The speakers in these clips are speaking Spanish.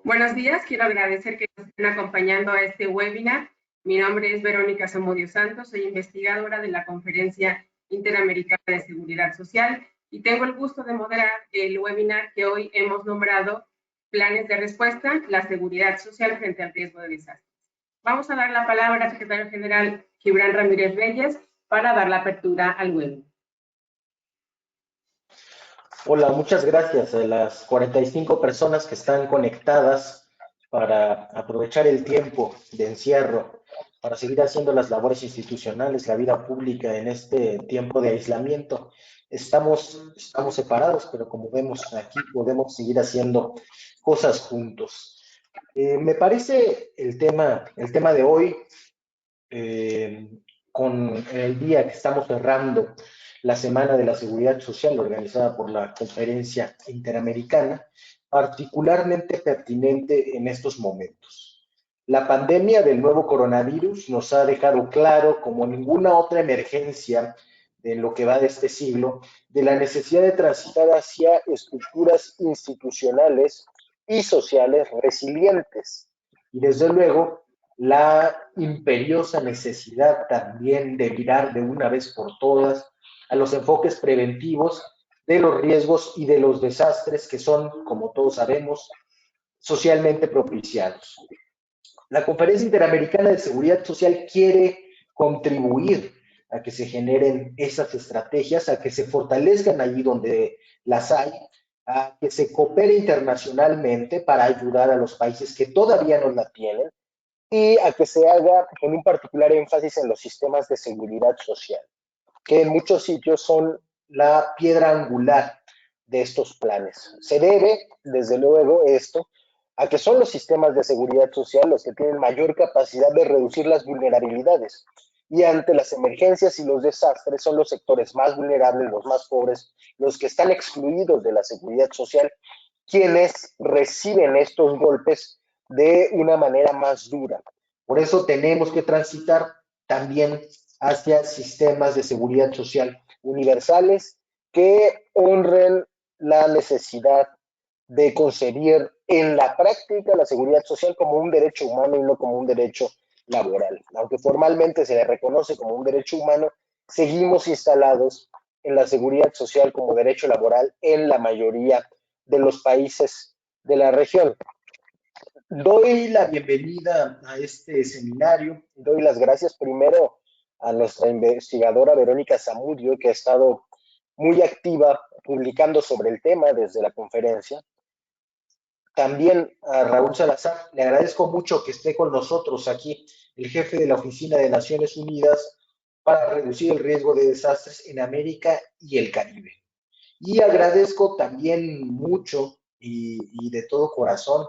Buenos días, quiero agradecer que nos estén acompañando a este webinar. Mi nombre es Verónica Zamudio Santos, soy investigadora de la Conferencia Interamericana de Seguridad Social y tengo el gusto de moderar el webinar que hoy hemos nombrado Planes de Respuesta, la Seguridad Social frente al Riesgo de Desastres. Vamos a dar la palabra al secretario general Gibran Ramírez Reyes para dar la apertura al webinar. Hola, muchas gracias a las 45 personas que están conectadas para aprovechar el tiempo de encierro, para seguir haciendo las labores institucionales, la vida pública en este tiempo de aislamiento. Estamos separados, pero como vemos aquí podemos seguir haciendo cosas juntos. Me parece el tema de hoy, eh, con el día que estamos cerrando la Semana de la Seguridad Social organizada por la Conferencia Interamericana, particularmente pertinente en estos momentos. La pandemia del nuevo coronavirus nos ha dejado claro, como ninguna otra emergencia en lo que va de este siglo, de la necesidad de transitar hacia estructuras institucionales y sociales resilientes. Y desde luego, la imperiosa necesidad también de mirar de una vez por todas a los enfoques preventivos de los riesgos y de los desastres que son, como todos sabemos, socialmente propiciados. La Conferencia Interamericana de Seguridad Social quiere contribuir a que se generen esas estrategias, a que se fortalezcan allí donde las hay, a que se coopere internacionalmente para ayudar a los países que todavía no la tienen y a que se haga con un particular énfasis en los sistemas de seguridad social, que en muchos sitios son la piedra angular de estos planes. Se debe, desde luego, esto a que son los sistemas de seguridad social los que tienen mayor capacidad de reducir las vulnerabilidades. Y ante las emergencias y los desastres son los sectores más vulnerables, los más pobres, los que están excluidos de la seguridad social, quienes reciben estos golpes de una manera más dura. Por eso tenemos que transitar también hacia sistemas de seguridad social universales que honren la necesidad de concebir en la práctica la seguridad social como un derecho humano y no como un derecho laboral. Aunque formalmente se le reconoce como un derecho humano, seguimos instalados en la seguridad social como derecho laboral en la mayoría de los países de la región. Doy la bienvenida a este seminario, doy las gracias primero a nuestra investigadora Verónica Zamudio, que ha estado muy activa publicando sobre el tema desde la conferencia. También a Raúl Salazar, le agradezco mucho que esté con nosotros aquí, el jefe de la Oficina de Naciones Unidas para reducir el riesgo de desastres en América y el Caribe. Y agradezco también mucho y de todo corazón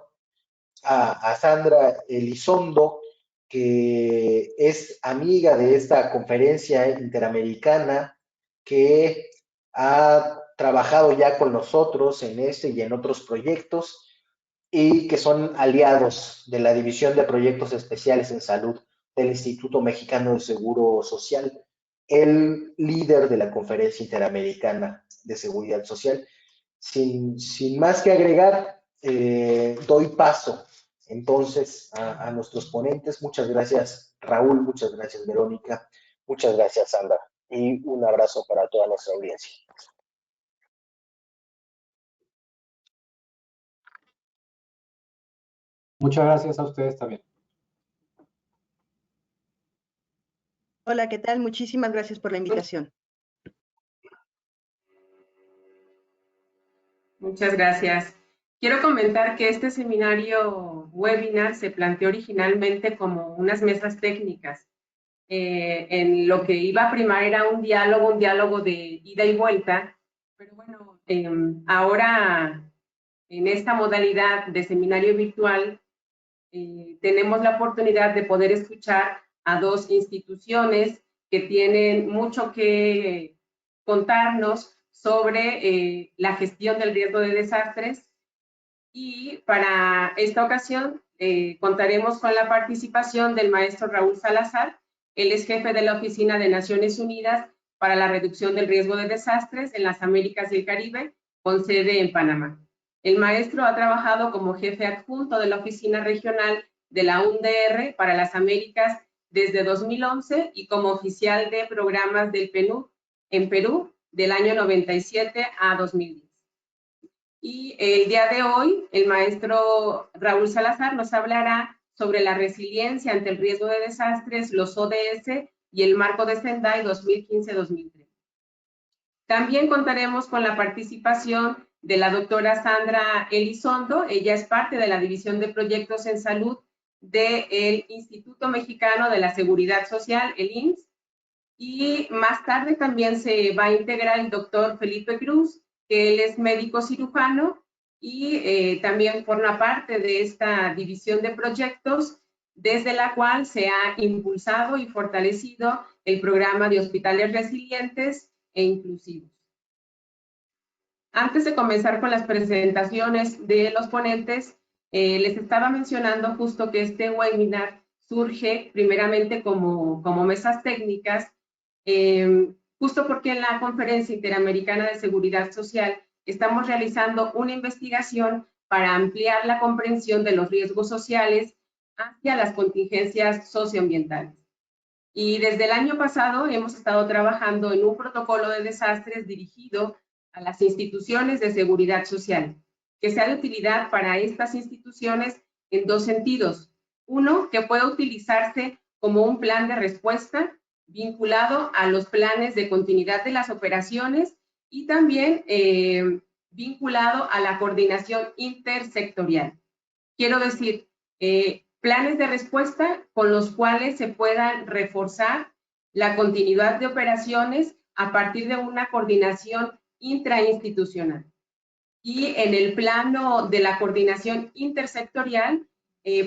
a Sandra Elizondo, que es amiga de esta conferencia interamericana, que ha trabajado ya con nosotros en este y en otros proyectos y que son aliados de la División de Proyectos Especiales en Salud del Instituto Mexicano de Seguro Social, el líder de la Conferencia Interamericana de Seguridad Social. Sin más que agregar, doy paso entonces a nuestros ponentes. Muchas gracias, Raúl, muchas gracias, Verónica, muchas gracias, Sandra, y un abrazo para toda nuestra audiencia. Muchas gracias a ustedes también. Hola, ¿qué tal? Muchísimas gracias por la invitación. Muchas gracias. Quiero comentar que este seminario webinar se planteó originalmente como unas mesas técnicas. En lo que iba a primar era un diálogo de ida y vuelta, pero bueno, ahora en esta modalidad de seminario virtual tenemos la oportunidad de poder escuchar a dos instituciones que tienen mucho que contarnos sobre la gestión del riesgo de desastres, y para esta ocasión contaremos con la participación del maestro Raúl Salazar. Él es jefe de la Oficina de Naciones Unidas para la Reducción del Riesgo de Desastres en las Américas y el Caribe, con sede en Panamá. El maestro ha trabajado como jefe adjunto de la Oficina Regional de la UNDR para las Américas desde 2011 y como oficial de programas del PNUD en Perú del año 97 a 2010. Y el día de hoy, el maestro Raúl Salazar nos hablará sobre la resiliencia ante el riesgo de desastres, los ODS y el marco de Sendai 2015-2030. También contaremos con la participación de la doctora Sandra Elizondo. Ella es parte de la División de Proyectos en Salud del Instituto Mexicano de la Seguridad Social, el IMSS. Y más tarde también se va a integrar el doctor Felipe Cruz, que él es médico cirujano y también forma parte de esta división de proyectos, desde la cual se ha impulsado y fortalecido el programa de hospitales resilientes e inclusivos. Antes de comenzar con las presentaciones de los ponentes, les estaba mencionando justo que este webinar surge primeramente como mesas técnicas, justo porque en la Conferencia Interamericana de Seguridad Social estamos realizando una investigación para ampliar la comprensión de los riesgos sociales hacia las contingencias socioambientales. Y desde el año pasado hemos estado trabajando en un protocolo de desastres dirigido a las instituciones de seguridad social, que sea de utilidad para estas instituciones en dos sentidos. Uno, que pueda utilizarse como un plan de respuesta vinculado a los planes de continuidad de las operaciones y también vinculado a la coordinación intersectorial. Quiero decir, planes de respuesta con los cuales se puedan reforzar la continuidad de operaciones a partir de una coordinación intrainstitucional. Y en el plano de la coordinación intersectorial,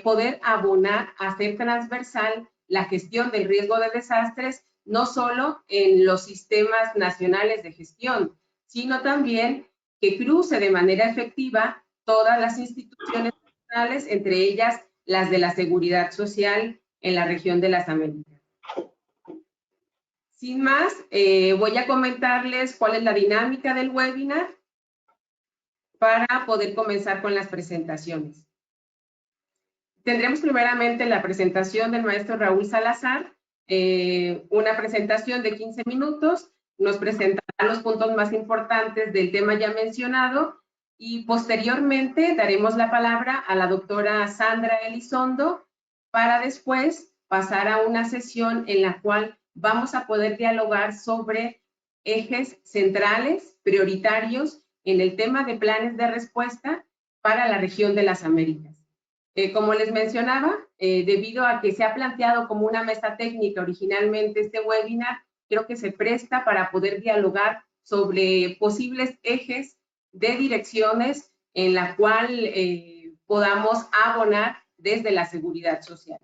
poder abonar, hacer transversal la gestión del riesgo de desastres, no solo en los sistemas nacionales de gestión, sino también que cruce de manera efectiva todas las instituciones nacionales, entre ellas las de la seguridad social en la región de las Américas. Sin más, voy a comentarles cuál es la dinámica del webinar para poder comenzar con las presentaciones. Tendremos primeramente la presentación del maestro Raúl Salazar, una presentación de 15 minutos, nos presentará los puntos más importantes del tema ya mencionado y posteriormente daremos la palabra a la doctora Sandra Elizondo para después pasar a una sesión en la cual vamos a poder dialogar sobre ejes centrales, prioritarios en el tema de planes de respuesta para la región de las Américas. Como les mencionaba, debido a que se ha planteado como una mesa técnica originalmente este webinar, creo que se presta para poder dialogar sobre posibles ejes de direcciones en la cual podamos abonar desde la seguridad social.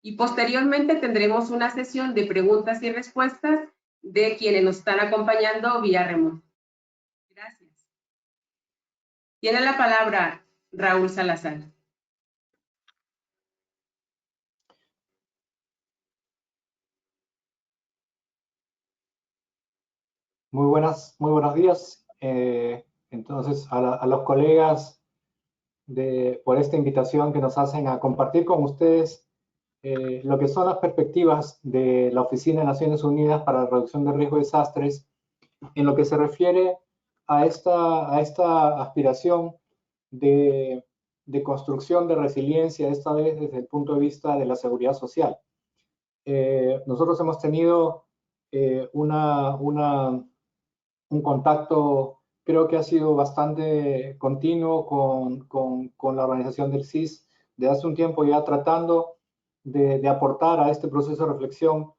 Y posteriormente tendremos una sesión de preguntas y respuestas de quienes nos están acompañando vía remoto. Gracias. Tiene la palabra Raúl Salazar. Muy buenos días. Entonces, a los colegas por esta invitación que nos hacen a compartir con ustedes lo que son las perspectivas de la Oficina de Naciones Unidas para la Reducción del Riesgo de Desastres en lo que se refiere a esta aspiración de construcción de resiliencia, esta vez desde el punto de vista de la seguridad social. Nosotros hemos tenido un contacto, creo que ha sido bastante continuo con la organización del CIS de hace un tiempo, ya tratando de aportar a este proceso de reflexión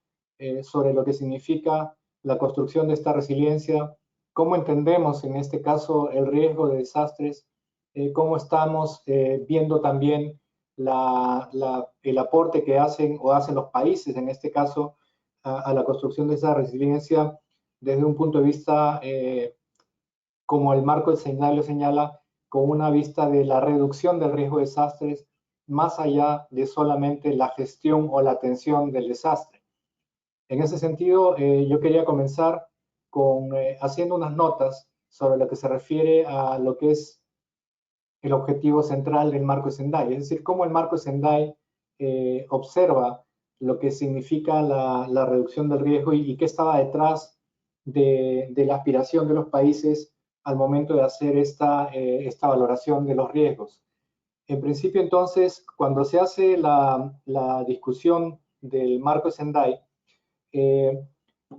sobre lo que significa la construcción de esta resiliencia, cómo entendemos en este caso el riesgo de desastres, cómo estamos viendo también el aporte que hacen los países, en este caso, a la construcción de esa resiliencia desde un punto de vista, como el marco del seminario señala, con una vista de la reducción del riesgo de desastres, más allá de solamente la gestión o la atención del desastre. En ese sentido, yo quería comenzar haciendo unas notas sobre lo que se refiere a lo que es el objetivo central del marco de Sendai, es decir, cómo el marco de Sendai observa lo que significa la reducción del riesgo y qué estaba detrás de la aspiración de los países al momento de hacer esta valoración de los riesgos. En principio, entonces, cuando se hace la discusión del marco de Sendai,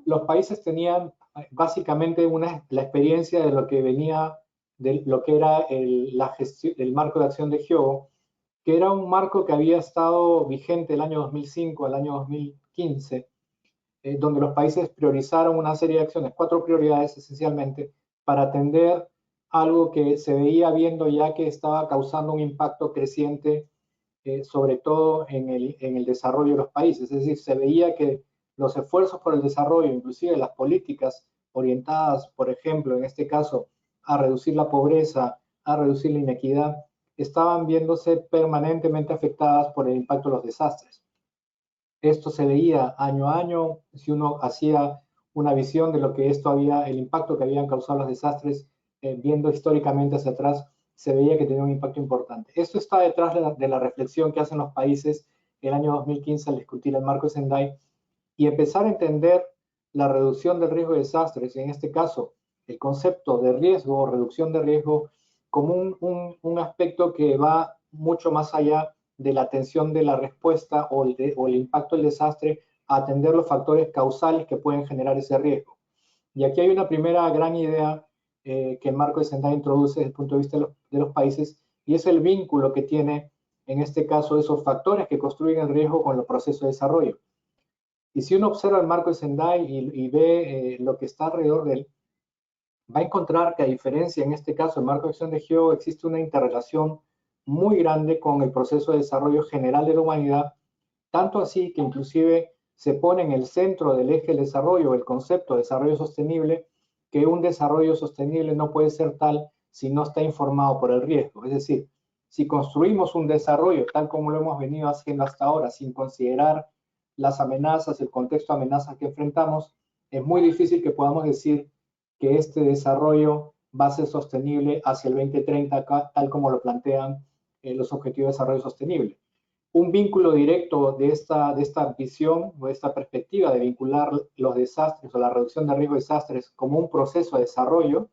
los países tenían básicamente la experiencia de lo que venía, de lo que era el marco de acción de Hyogo, que era un marco que había estado vigente el año 2005 al año 2015, donde los países priorizaron una serie de acciones, 4 prioridades esencialmente, para atender algo que se veía viendo ya que estaba causando un impacto creciente, sobre todo en el desarrollo de los países. Es decir, se veía que los esfuerzos por el desarrollo, inclusive las políticas orientadas, por ejemplo, en este caso, a reducir la pobreza, a reducir la inequidad, estaban viéndose permanentemente afectadas por el impacto de los desastres. Esto se veía año a año, si uno hacía una visión de lo que el impacto que habían causado los desastres, viendo históricamente hacia atrás, se veía que tenía un impacto importante. Esto está detrás de la reflexión que hacen los países el año 2015 al discutir el marco de Sendai y empezar a entender la reducción del riesgo de desastres, en este caso, el concepto de riesgo o reducción de riesgo como un aspecto que va mucho más allá de la atención de la respuesta o el impacto del desastre a atender los factores causales que pueden generar ese riesgo. Y aquí hay una primera gran idea que el marco de Sendai introduce desde el punto de vista de los países, y es el vínculo que tiene, en este caso, esos factores que construyen el riesgo con los procesos de desarrollo. Y si uno observa el marco de Sendai y ve lo que está alrededor de él, va a encontrar que a diferencia, en este caso, el marco de acción de Hyogo, existe una interrelación muy grande con el proceso de desarrollo general de la humanidad, tanto así que inclusive se pone en el centro del eje del desarrollo el concepto de desarrollo sostenible, que un desarrollo sostenible no puede ser tal si no está informado por el riesgo. Es decir, si construimos un desarrollo tal como lo hemos venido haciendo hasta ahora, sin considerar las amenazas, el contexto de amenazas que enfrentamos, es muy difícil que podamos decir que este desarrollo va a ser sostenible hacia el 2030, tal como lo plantean los Objetivos de Desarrollo Sostenible. Un vínculo directo de esta visión o de esta perspectiva de vincular los desastres o la reducción de riesgo de desastres como un proceso de desarrollo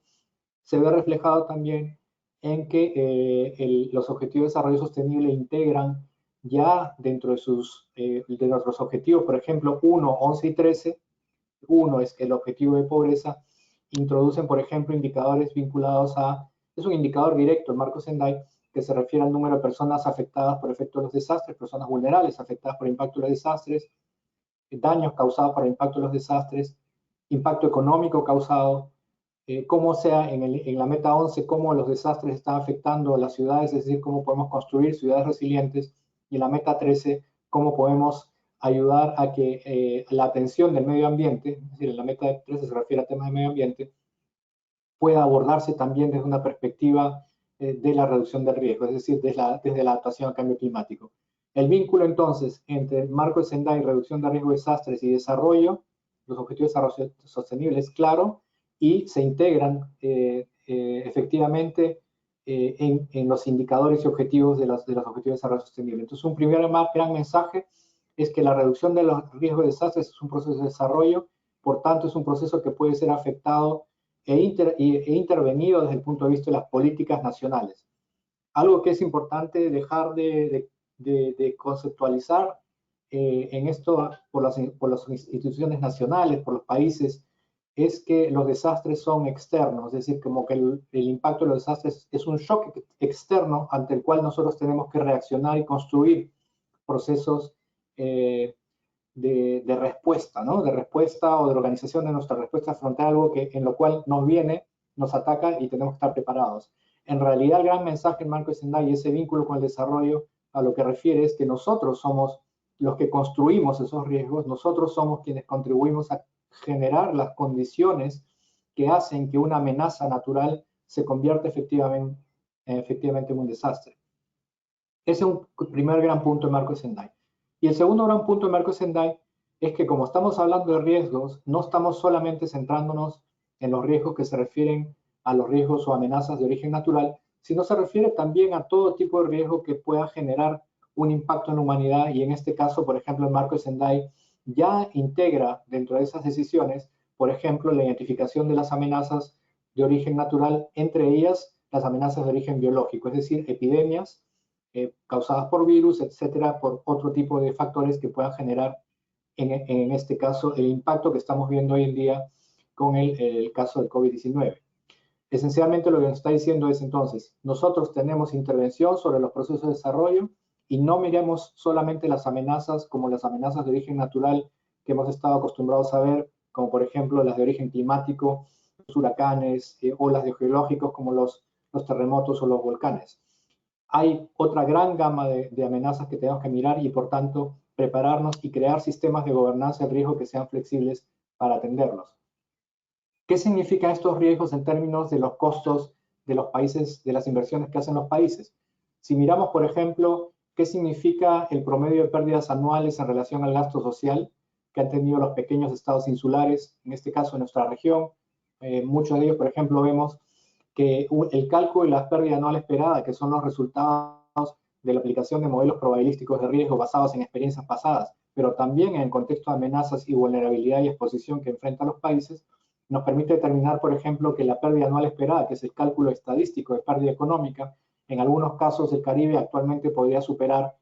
se ve reflejado también en que los Objetivos de Desarrollo Sostenible integran ya dentro de nuestros objetivos, por ejemplo, 1, 11 y 13, 1 es el objetivo de pobreza, introducen, por ejemplo, indicadores vinculados es un indicador directo, el marco Sendai, que se refiere al número de personas afectadas por efecto de los desastres, personas vulnerables afectadas por el impacto de los desastres, daños causados por el impacto de los desastres, impacto económico causado, cómo sea en la meta 11, cómo los desastres están afectando a las ciudades, es decir, cómo podemos construir ciudades resilientes, y en la meta 13, cómo podemos ayudar a que la atención del medio ambiente, es decir, en la meta 13 se refiere a temas de medio ambiente, pueda abordarse también desde una perspectiva de la reducción del riesgo, es decir, desde la adaptación al cambio climático. El vínculo entonces entre el marco de Sendai, reducción de riesgo de desastres y desarrollo, los objetivos de desarrollo sostenible es claro y se integran efectivamente en los indicadores y objetivos de los objetivos de desarrollo sostenible. Entonces, un primer gran mensaje es que la reducción de los riesgos de desastres es un proceso de desarrollo, por tanto es un proceso que puede ser afectado e intervenido desde el punto de vista de las políticas nacionales. Algo que es importante dejar de conceptualizar en esto por las instituciones nacionales, por los países, es que los desastres son externos, es decir, como que el impacto de los desastres es un shock externo ante el cual nosotros tenemos que reaccionar y construir procesos de respuesta, ¿no? De respuesta o de organización de nuestra respuesta frente a algo en lo cual nos viene, nos ataca y tenemos que estar preparados. En realidad, el gran mensaje en marco de Sendai y ese vínculo con el desarrollo a lo que refiere es que nosotros somos los que construimos esos riesgos, nosotros somos quienes contribuimos a generar las condiciones que hacen que una amenaza natural se convierta efectivamente en un desastre. Ese es un primer gran punto en marco de Sendai. Y el segundo gran punto de marco de Sendai es que como estamos hablando de riesgos, no estamos solamente centrándonos en los riesgos que se refieren a los riesgos o amenazas de origen natural, sino se refiere también a todo tipo de riesgo que pueda generar un impacto en la humanidad, y en este caso, por ejemplo, el marco de Sendai ya integra dentro de esas decisiones, por ejemplo, la identificación de las amenazas de origen natural, entre ellas las amenazas de origen biológico, es decir, epidemias causadas por virus, etcétera, por otro tipo de factores que puedan generar, en este caso, el impacto que estamos viendo hoy en día con el caso del COVID-19. Esencialmente lo que nos está diciendo es entonces, nosotros tenemos intervención sobre los procesos de desarrollo y no miremos solamente las amenazas como las amenazas de origen natural que hemos estado acostumbrados a ver, como por ejemplo las de origen climático, los huracanes, o las de geológicos como los terremotos o los volcanes. Hay otra gran gama de amenazas que tenemos que mirar y por tanto prepararnos y crear sistemas de gobernanza del riesgo que sean flexibles para atenderlos. ¿Qué significan estos riesgos en términos de los costos de los países, de las inversiones que hacen los países? Si miramos, por ejemplo, qué significa el promedio de pérdidas anuales en relación al gasto social que han tenido los pequeños estados insulares, en este caso en nuestra región, muchos de ellos, por ejemplo, vemos que el cálculo de la pérdida anual esperada, que son los resultados de la aplicación de modelos probabilísticos de riesgo basados en experiencias pasadas, pero también en el contexto de amenazas y vulnerabilidad y exposición que enfrentan los países, nos permite determinar, por ejemplo, que la pérdida anual esperada, que es el cálculo estadístico de pérdida económica, en algunos casos el Caribe actualmente podría superar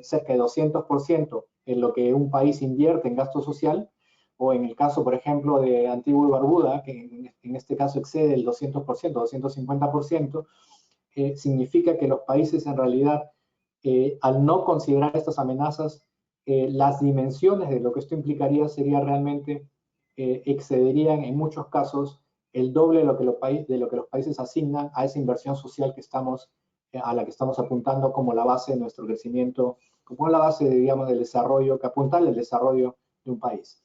cerca de 200% en lo que un país invierte en gasto social, o en el caso, por ejemplo, de Antigua y Barbuda, que en este caso excede el 200%, 250%, significa que los países en realidad, al no considerar estas amenazas, las dimensiones de lo que esto implicaría sería realmente, excederían en muchos casos el doble de lo que los países asignan a esa inversión social que estamos, a la que estamos apuntando como la base de nuestro crecimiento, como la base, digamos, del desarrollo, que apunta al desarrollo de un país.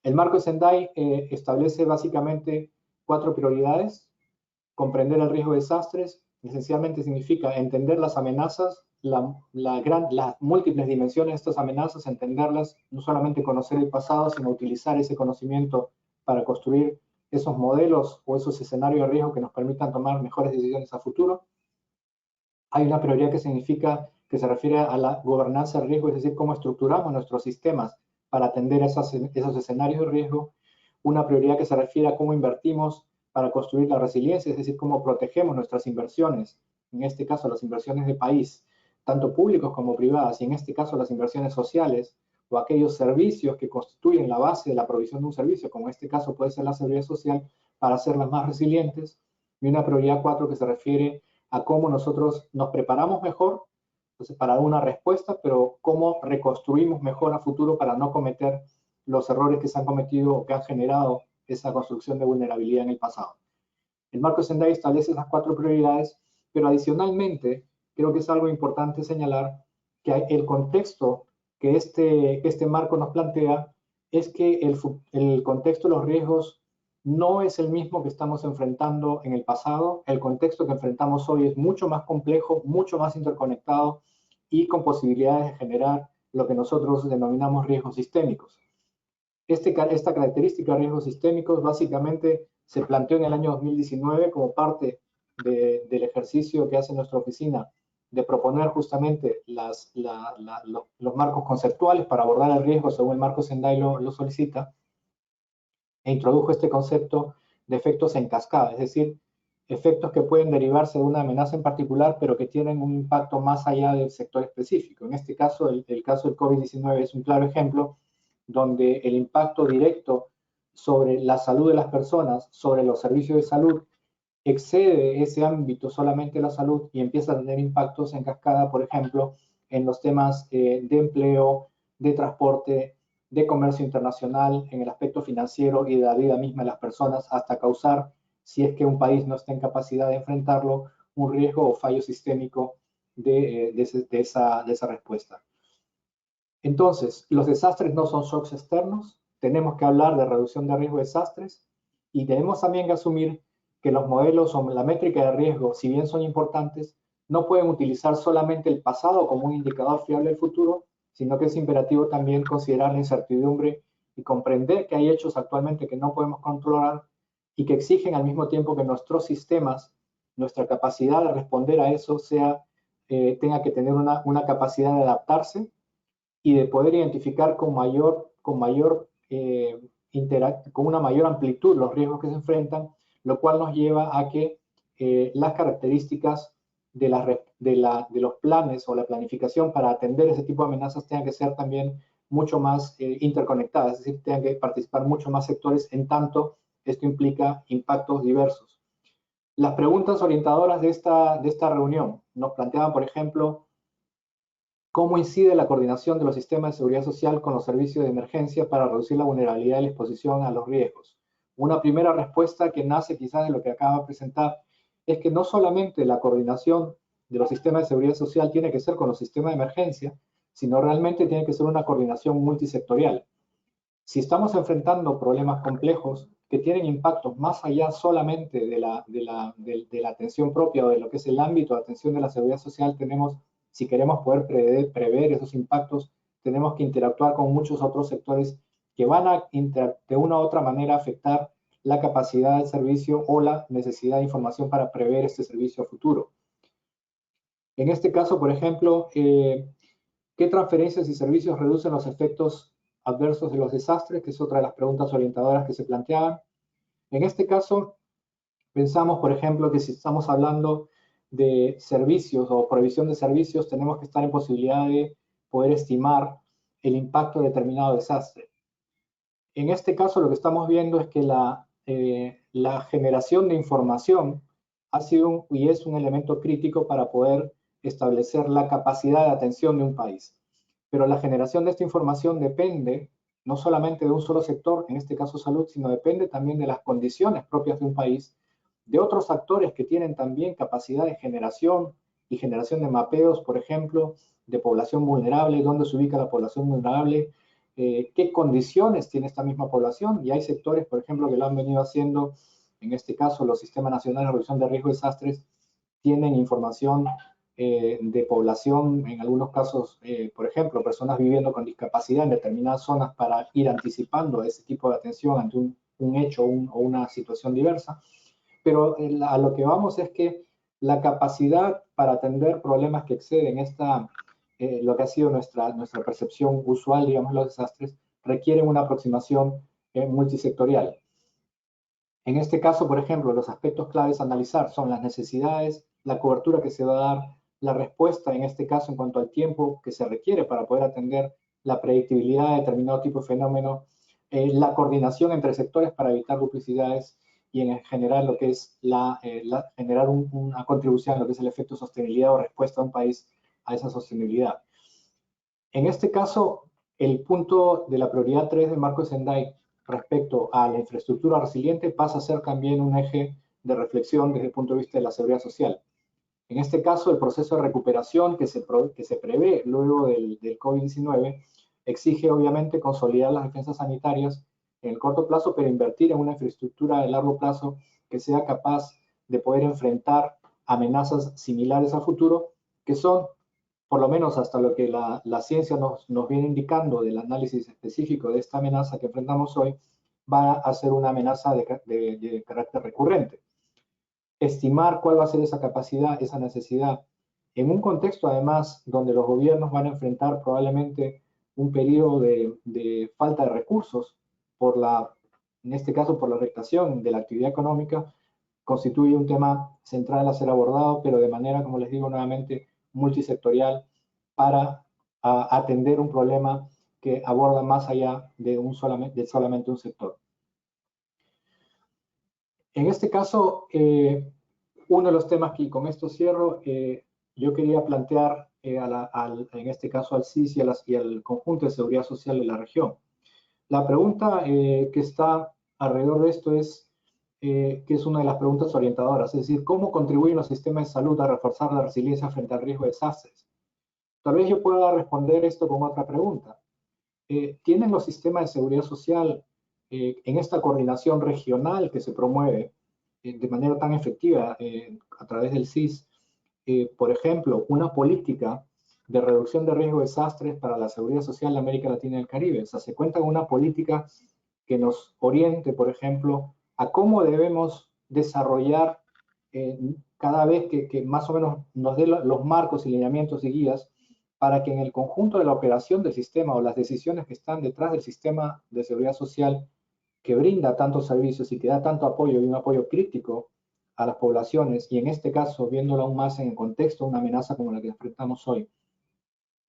El marco de Sendai establece básicamente 4 prioridades. Comprender el riesgo de desastres esencialmente significa entender las amenazas, las múltiples dimensiones de estas amenazas, entenderlas, no solamente conocer el pasado, sino utilizar ese conocimiento para construir esos modelos o esos escenarios de riesgo que nos permitan tomar mejores decisiones a futuro. Hay una prioridad que se refiere a la gobernanza del riesgo, es decir, cómo estructuramos nuestros sistemas para atender esos escenarios de riesgo. Una prioridad que se refiere a cómo invertimos para construir la resiliencia, es decir, cómo protegemos nuestras inversiones, en este caso las inversiones de país, tanto públicos como privadas, y en este caso las inversiones sociales, o aquellos servicios que constituyen la base de la provisión de un servicio, como en este caso puede ser la seguridad social, para hacerlas más resilientes. Y una prioridad 4 que se refiere a cómo nosotros nos preparamos mejor, entonces, para dar una respuesta, pero cómo reconstruimos mejor a futuro para no cometer los errores que se han cometido o que han generado esa construcción de vulnerabilidad en el pasado. El marco de Sendai establece esas 4 prioridades, pero adicionalmente creo que es algo importante señalar que el contexto que este marco nos plantea es que el contexto de los riesgos no es el mismo que estamos enfrentando en el pasado. El contexto que enfrentamos hoy es mucho más complejo, mucho más interconectado y con posibilidades de generar lo que nosotros denominamos riesgos sistémicos. Esta característica de riesgos sistémicos básicamente se planteó en el año 2019 como parte del ejercicio que hace nuestra oficina de proponer justamente los marcos conceptuales para abordar el riesgo según el marco Sendai lo solicita, e introdujo este concepto de efectos en cascada, es decir, efectos que pueden derivarse de una amenaza en particular, pero que tienen un impacto más allá del sector específico. En este caso, el caso del COVID-19 es un claro ejemplo donde el impacto directo sobre la salud de las personas, sobre los servicios de salud, excede ese ámbito solamente de la salud y empieza a tener impactos en cascada, por ejemplo, en los temas de empleo, de transporte, de comercio internacional, en el aspecto financiero y de la vida misma de las personas, hasta causar, si es que un país no está en capacidad de enfrentarlo, un riesgo o fallo sistémico de esa respuesta. Entonces, los desastres no son shocks externos, tenemos que hablar de reducción de riesgo de desastres y tenemos también que asumir que los modelos o la métrica de riesgo, si bien son importantes, no pueden utilizar solamente el pasado como un indicador fiable del futuro, sino que es imperativo también considerar la incertidumbre y comprender que hay hechos actualmente que no podemos controlar y que exigen al mismo tiempo que nuestros sistemas nuestra capacidad de responder a eso tenga que tener una capacidad de adaptarse y de poder identificar con una mayor amplitud los riesgos que se enfrentan, lo cual nos lleva a que las características de los planes o la planificación para atender ese tipo de amenazas tengan que ser también mucho más interconectadas, es decir, tengan que participar mucho más sectores, en tanto esto implica impactos diversos. Las preguntas orientadoras de esta reunión nos planteaban, por ejemplo, ¿cómo incide la coordinación de los sistemas de seguridad social con los servicios de emergencia para reducir la vulnerabilidad y la exposición a los riesgos? Una primera respuesta que nace quizás de lo que acaba de presentar es que no solamente la coordinación de los sistemas de seguridad social tiene que ser con los sistemas de emergencia, sino realmente tiene que ser una coordinación multisectorial. Si estamos enfrentando problemas complejos que tienen impactos más allá solamente de la atención propia o de lo que es el ámbito de atención de la seguridad social, si queremos poder prever esos impactos, tenemos que interactuar con muchos otros sectores que van a, de una u otra manera, afectar la capacidad del servicio o la necesidad de información para prever este servicio a futuro. En este caso, por ejemplo, ¿qué transferencias y servicios reducen los efectos adversos de los desastres? Que es otra de las preguntas orientadoras que se planteaban. En este caso, pensamos, por ejemplo, que si estamos hablando de servicios o provisión de servicios, tenemos que estar en posibilidad de poder estimar el impacto de determinado desastre. En este caso, lo que estamos viendo es que la generación de información ha sido y es un elemento crítico para poder establecer la capacidad de atención de un país. Pero la generación de esta información depende no solamente de un solo sector, en este caso salud, sino depende también de las condiciones propias de un país, de otros actores que tienen también capacidad de generación y generación de mapeos, por ejemplo, de población vulnerable, dónde se ubica la población vulnerable, qué condiciones tiene esta misma población. Y hay sectores, por ejemplo, que lo han venido haciendo, en este caso los Sistemas Nacionales de Reducción de Riesgo de Desastres, tienen información de población, en algunos casos, por ejemplo, personas viviendo con discapacidad en determinadas zonas para ir anticipando ese tipo de atención ante un hecho o una situación diversa. Pero a lo que vamos es que la capacidad para atender problemas que exceden lo que ha sido nuestra percepción usual, digamos, los desastres, requieren una aproximación multisectorial. En este caso, por ejemplo, los aspectos claves a analizar son las necesidades, la cobertura que se va a dar, la respuesta, en este caso, en cuanto al tiempo que se requiere para poder atender la predictibilidad de determinado tipo de fenómeno, la coordinación entre sectores para evitar duplicidades y en general lo que es generar una contribución a lo que es el efecto de sostenibilidad o respuesta de un país a esa sostenibilidad. En este caso, el punto de la prioridad 3 del marco de Sendai respecto a la infraestructura resiliente pasa a ser también un eje de reflexión desde el punto de vista de la seguridad social. En este caso, el proceso de recuperación que se prevé luego del COVID-19 exige obviamente consolidar las defensas sanitarias en el corto plazo, pero invertir en una infraestructura de largo plazo que sea capaz de poder enfrentar amenazas similares a futuro, que son, por lo menos hasta lo que la ciencia nos viene indicando del análisis específico de esta amenaza que enfrentamos hoy, va a ser una amenaza de carácter recurrente. Estimar cuál va a ser esa capacidad, esa necesidad, en un contexto además donde los gobiernos van a enfrentar probablemente un periodo de falta de recursos en este caso por la afectación de la actividad económica, constituye un tema central a ser abordado, pero de manera, como les digo nuevamente, multisectorial para atender un problema que aborda más allá de solamente un sector. En este caso, uno de los temas que con esto cierro, yo quería plantear en este caso al CIS y al conjunto de seguridad social de la región. La pregunta que está alrededor de esto que es una de las preguntas orientadoras, es decir, ¿cómo contribuyen los sistemas de salud a reforzar la resiliencia frente al riesgo de desastres? Tal vez yo pueda responder esto con otra pregunta. ¿Tienen los sistemas de seguridad social en esta coordinación regional que se promueve de manera tan efectiva a través del CIS, por ejemplo, una política de reducción de riesgo de desastres para la seguridad social de América Latina y el Caribe? O sea, se cuenta con una política que nos oriente, por ejemplo, a cómo debemos desarrollar cada vez que más o menos nos dé los marcos y lineamientos y guías para que en el conjunto de la operación del sistema o las decisiones que están detrás del sistema de seguridad social que brinda tantos servicios y que da tanto apoyo y un apoyo crítico a las poblaciones, y en este caso, viéndolo aún más en el contexto de una amenaza como la que enfrentamos hoy,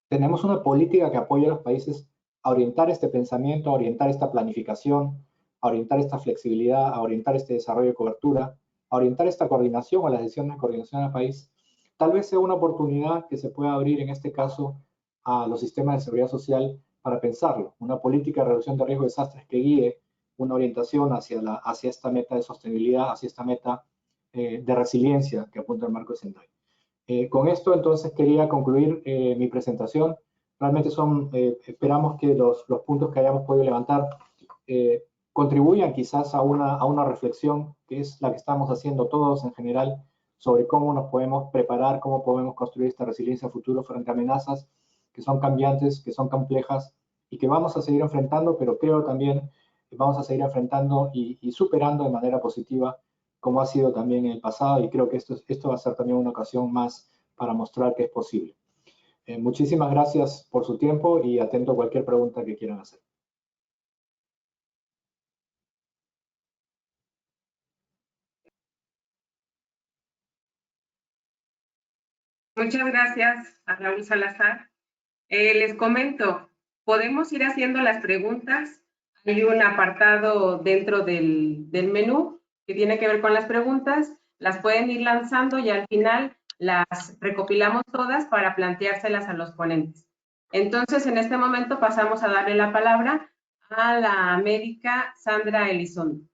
tenemos una política que apoya a los países a orientar este pensamiento, a orientar esta planificación, a orientar esta flexibilidad, a orientar este desarrollo de cobertura, a orientar esta coordinación o las decisiones de coordinación del país. Tal vez sea una oportunidad que se pueda abrir en este caso a los sistemas de seguridad social para pensarlo, una política de reducción de riesgo de desastres que guíe una orientación hacia esta meta de sostenibilidad, hacia esta meta de resiliencia que apunta el marco de Sendai. Con esto entonces quería concluir mi presentación. Realmente esperamos que los puntos que hayamos podido levantar contribuyan quizás a una reflexión que es la que estamos haciendo todos en general sobre cómo nos podemos preparar, cómo podemos construir esta resiliencia a futuro frente a amenazas que son cambiantes, que son complejas y que vamos a seguir enfrentando, pero creo también que vamos a seguir enfrentando y superando de manera positiva como ha sido también en el pasado, y creo que esto va a ser también una ocasión más para mostrar que es posible. Muchísimas gracias por su tiempo y atento a cualquier pregunta que quieran hacer. Muchas gracias a Raúl Salazar. Les comento, podemos ir haciendo las preguntas. Hay un apartado dentro del menú que tiene que ver con las preguntas. Las pueden ir lanzando y al final las recopilamos todas para planteárselas a los ponentes. Entonces, en este momento pasamos a darle la palabra a la médica Sandra Elizondo.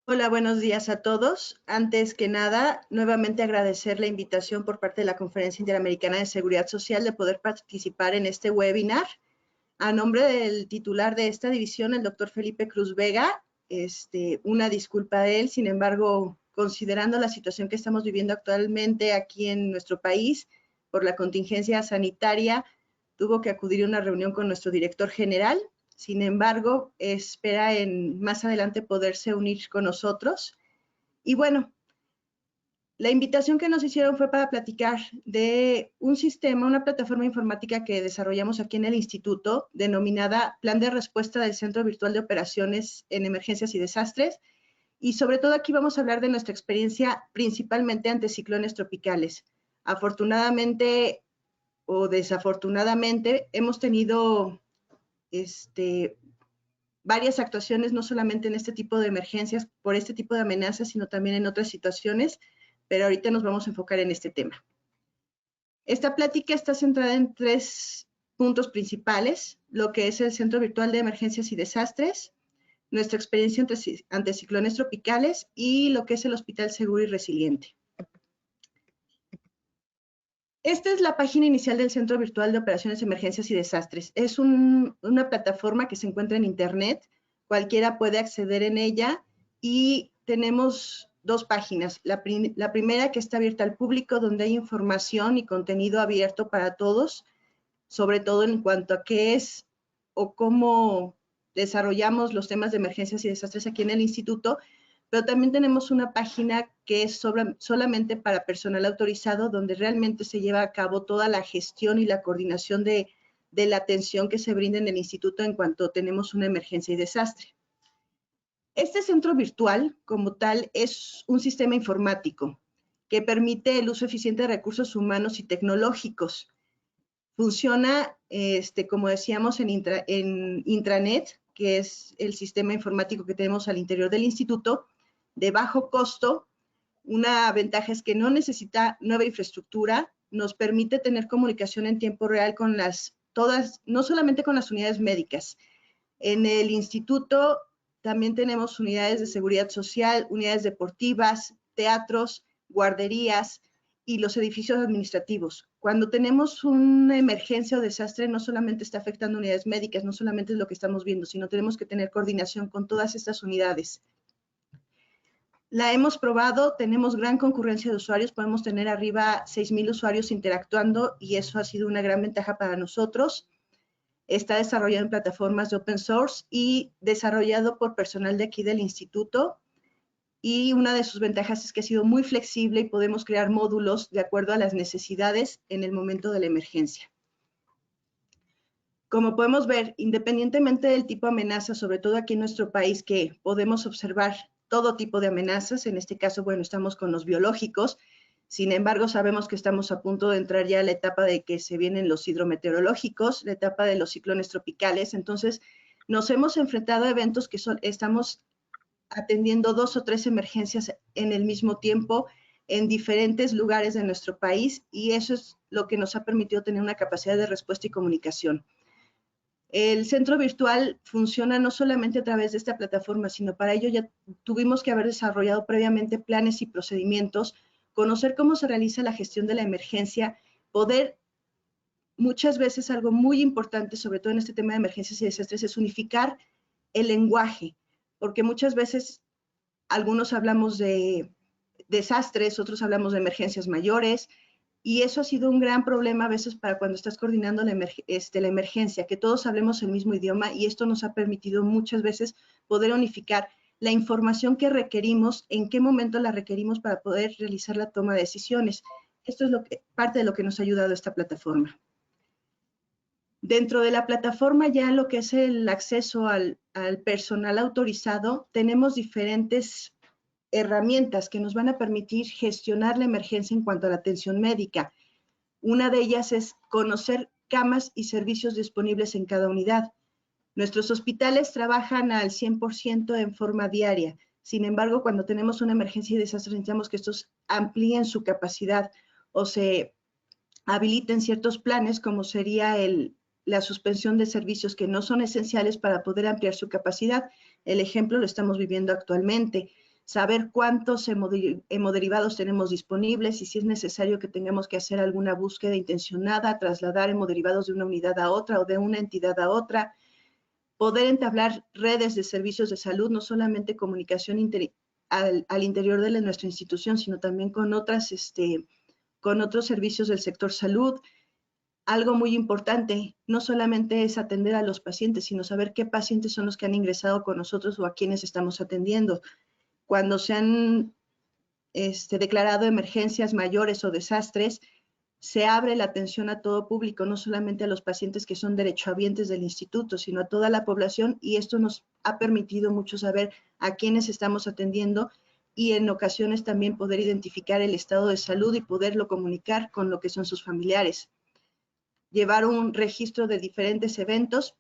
Hola, buenos días a todos. Antes que nada, nuevamente agradecer la invitación por parte de la Conferencia Interamericana de Seguridad Social de poder participar en este webinar. A nombre del titular de esta división, el doctor Felipe Cruz Vega, una disculpa de él, sin embargo, considerando la situación que estamos viviendo actualmente aquí en nuestro país por la contingencia sanitaria, tuvo que acudir a una reunión con nuestro director general. Sin embargo, espera más adelante poderse unir con nosotros. Y bueno, la invitación que nos hicieron fue para platicar de un sistema, una plataforma informática que desarrollamos aquí en el instituto, denominada Plan de Respuesta del Centro Virtual de Operaciones en Emergencias y Desastres. Y sobre todo aquí vamos a hablar de nuestra experiencia principalmente ante ciclones tropicales. Afortunadamente o desafortunadamente hemos tenido varias actuaciones, no solamente en este tipo de emergencias, por este tipo de amenazas, sino también en otras situaciones, pero ahorita nos vamos a enfocar en este tema. Esta plática está centrada en 3 puntos principales, lo que es el Centro Virtual de Emergencias y Desastres, nuestra experiencia ante ciclones tropicales y lo que es el Hospital Seguro y Resiliente. Esta es la página inicial del Centro Virtual de Operaciones, Emergencias y Desastres. Es una plataforma que se encuentra en Internet. Cualquiera puede acceder en ella y tenemos 2 páginas. La primera que está abierta al público, donde hay información y contenido abierto para todos, sobre todo en cuanto a qué es o cómo desarrollamos los temas de emergencias y desastres aquí en el instituto, pero también tenemos una página que es solamente para personal autorizado, donde realmente se lleva a cabo toda la gestión y la coordinación de la atención que se brinda en el instituto en cuanto tenemos una emergencia y desastre. Este centro virtual, como tal, es un sistema informático que permite el uso eficiente de recursos humanos y tecnológicos. Funciona, como decíamos, en intranet, que es el sistema informático que tenemos al interior del instituto, de bajo costo. Una ventaja es que no necesita nueva infraestructura, nos permite tener comunicación en tiempo real con no solamente con las unidades médicas. En el instituto también tenemos unidades de seguridad social, unidades deportivas, teatros, guarderías y los edificios administrativos. Cuando tenemos una emergencia o desastre, no solamente está afectando unidades médicas, no solamente es lo que estamos viendo, sino tenemos que tener coordinación con todas estas unidades. La hemos probado, tenemos gran concurrencia de usuarios, podemos tener arriba 6,000 usuarios interactuando y eso ha sido una gran ventaja para nosotros. Está desarrollado en plataformas de open source y desarrollado por personal de aquí del instituto. Y una de sus ventajas es que ha sido muy flexible y podemos crear módulos de acuerdo a las necesidades en el momento de la emergencia. Como podemos ver, independientemente del tipo de amenaza, sobre todo aquí en nuestro país, que podemos observar todo tipo de amenazas, en este caso, bueno, estamos con los biológicos, sin embargo, sabemos que estamos a punto de entrar ya a la etapa de que se vienen los hidrometeorológicos, la etapa de los ciclones tropicales, entonces nos hemos enfrentado a eventos que estamos atendiendo 2 o 3 emergencias en el mismo tiempo en diferentes lugares de nuestro país y eso es lo que nos ha permitido tener una capacidad de respuesta y comunicación. El centro virtual funciona no solamente a través de esta plataforma, sino para ello ya tuvimos que haber desarrollado previamente planes y procedimientos, conocer cómo se realiza la gestión de la emergencia, poder, muchas veces algo muy importante, sobre todo en este tema de emergencias y desastres, es unificar el lenguaje, porque muchas veces algunos hablamos de desastres, otros hablamos de emergencias mayores, y eso ha sido un gran problema a veces para cuando estás coordinando la emergencia, que todos hablemos el mismo idioma y esto nos ha permitido muchas veces poder unificar la información que requerimos, en qué momento la requerimos para poder realizar la toma de decisiones. Esto es parte de lo que nos ha ayudado esta plataforma. Dentro de la plataforma ya lo que es el acceso al personal autorizado, tenemos diferentes herramientas que nos van a permitir gestionar la emergencia en cuanto a la atención médica. Una de ellas es conocer camas y servicios disponibles en cada unidad. Nuestros hospitales trabajan al 100% en forma diaria. Sin embargo, cuando tenemos una emergencia y desastre, necesitamos que estos amplíen su capacidad o se habiliten ciertos planes, como sería la suspensión de servicios que no son esenciales para poder ampliar su capacidad. El ejemplo lo estamos viviendo actualmente. Saber cuántos hemoderivados tenemos disponibles y si es necesario que tengamos que hacer alguna búsqueda intencionada, trasladar hemoderivados de una unidad a otra o de una entidad a otra, poder entablar redes de servicios de salud, no solamente comunicación al interior de nuestra institución, sino también con otros servicios del sector salud. Algo muy importante, no solamente es atender a los pacientes, sino saber qué pacientes son los que han ingresado con nosotros o a quienes estamos atendiendo. Cuando se han declarado emergencias mayores o desastres, se abre la atención a todo público, no solamente a los pacientes que son derechohabientes del instituto, sino a toda la población, y esto nos ha permitido mucho saber a quiénes estamos atendiendo y en ocasiones también poder identificar el estado de salud y poderlo comunicar con lo que son sus familiares. Llevar un registro de diferentes eventos.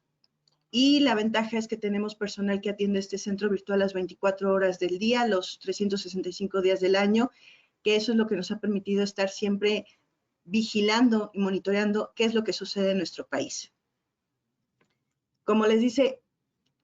Y la ventaja es que tenemos personal que atiende este centro virtual las 24 horas del día, los 365 días del año, que eso es lo que nos ha permitido estar siempre vigilando y monitoreando qué es lo que sucede en nuestro país. Como les dice,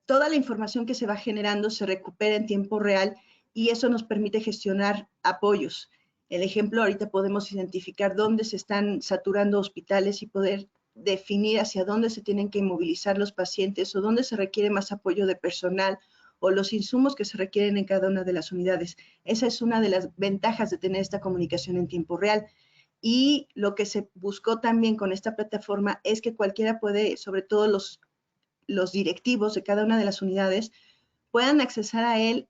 toda la información que se va generando se recupera en tiempo real y eso nos permite gestionar apoyos. El ejemplo, ahorita podemos identificar dónde se están saturando hospitales y poder definir hacia dónde se tienen que inmovilizar los pacientes o dónde se requiere más apoyo de personal o los insumos que se requieren en cada una de las unidades. Esa es una de las ventajas de tener esta comunicación en tiempo real. Y lo que se buscó también con esta plataforma es que cualquiera puede, sobre todo los directivos de cada una de las unidades, puedan accesar a él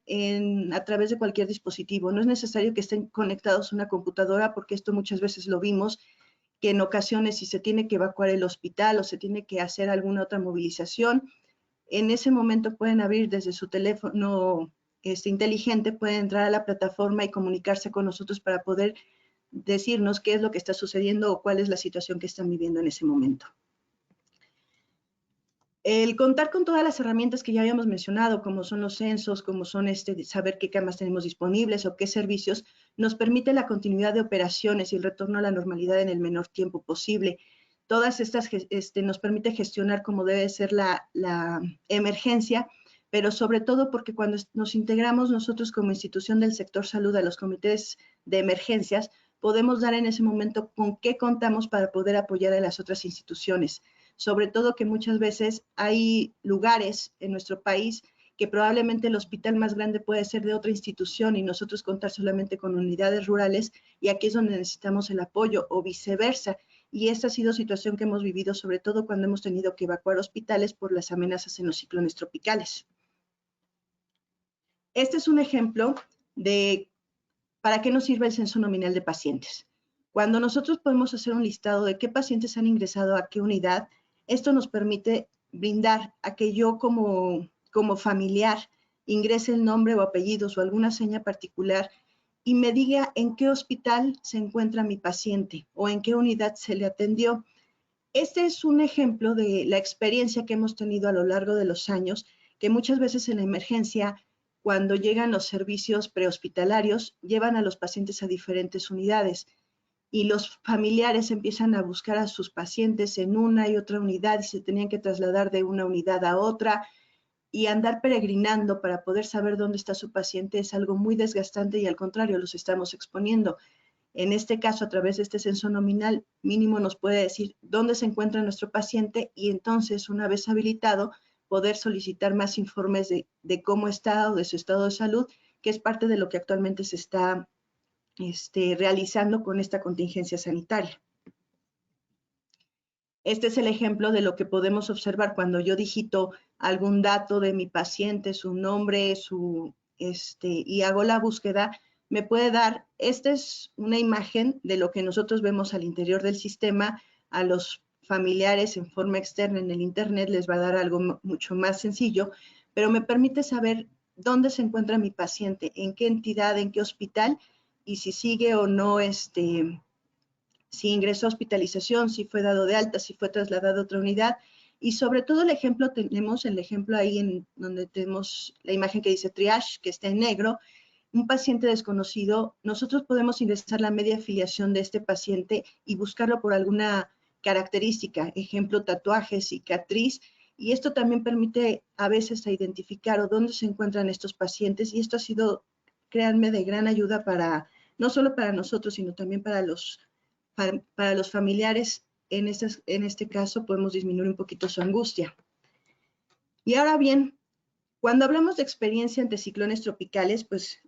a través de cualquier dispositivo. No es necesario que estén conectados a una computadora porque esto muchas veces lo vimos, que en ocasiones si se tiene que evacuar el hospital o se tiene que hacer alguna otra movilización, en ese momento pueden abrir desde su teléfono inteligente, pueden entrar a la plataforma y comunicarse con nosotros para poder decirnos qué es lo que está sucediendo o cuál es la situación que están viviendo en ese momento. El contar con todas las herramientas que ya habíamos mencionado, como son los censos, como son saber qué camas tenemos disponibles o qué servicios, nos permite la continuidad de operaciones y el retorno a la normalidad en el menor tiempo posible. Todas estas nos permite gestionar como debe ser la emergencia, pero sobre todo porque cuando nos integramos nosotros como institución del sector salud a los comités de emergencias, podemos dar en ese momento con qué contamos para poder apoyar a las otras instituciones. Sobre todo que muchas veces hay lugares en nuestro país que probablemente el hospital más grande puede ser de otra institución y nosotros contar solamente con unidades rurales y aquí es donde necesitamos el apoyo o viceversa. y esta ha sido situación que hemos vivido sobre todo cuando hemos tenido que evacuar hospitales por las amenazas en los ciclones tropicales. Este es un ejemplo de para qué nos sirve el censo nominal de pacientes. Cuando nosotros podemos hacer un listado de qué pacientes han ingresado a qué unidad, esto nos permite brindar a que yo como familiar ingrese el nombre o apellidos o alguna seña particular y me diga en qué hospital se encuentra mi paciente o en qué unidad se le atendió. Este es un ejemplo de la experiencia que hemos tenido a lo largo de los años, que muchas veces en la emergencia, cuando llegan los servicios prehospitalarios, llevan a los pacientes a diferentes unidades y los familiares empiezan a buscar a sus pacientes en una y otra unidad y se tenían que trasladar de una unidad a otra y andar peregrinando para poder saber dónde está su paciente es algo muy desgastante y al contrario, los estamos exponiendo. En este caso, a través de este censo nominal, mínimo nos puede decir dónde se encuentra nuestro paciente y entonces, una vez habilitado, poder solicitar más informes de cómo está o de su estado de salud, que es parte de lo que actualmente se está realizando con esta contingencia sanitaria. Este es el ejemplo de lo que podemos observar cuando yo digito algún dato de mi paciente, su nombre, y hago la búsqueda, me puede dar, esta es una imagen de lo que nosotros vemos al interior del sistema. A los familiares en forma externa en el internet les va a dar algo mucho más sencillo, pero me permite saber dónde se encuentra mi paciente, en qué entidad, en qué hospital, y si sigue o no si ingresó a hospitalización, si fue dado de alta, si fue trasladado a otra unidad. Y sobre todo tenemos el ejemplo ahí en donde tenemos la imagen que dice triage, que está en negro, un paciente desconocido. Nosotros podemos ingresar la media afiliación de este paciente y buscarlo por alguna característica, ejemplo, tatuaje, cicatriz, y esto también permite a veces identificar o dónde se encuentran estos pacientes, y esto ha sido, créanme, de gran ayuda no solo para nosotros, sino también para los familiares. En este caso podemos disminuir un poquito su angustia. Y ahora bien, cuando hablamos de experiencia ante ciclones tropicales, pues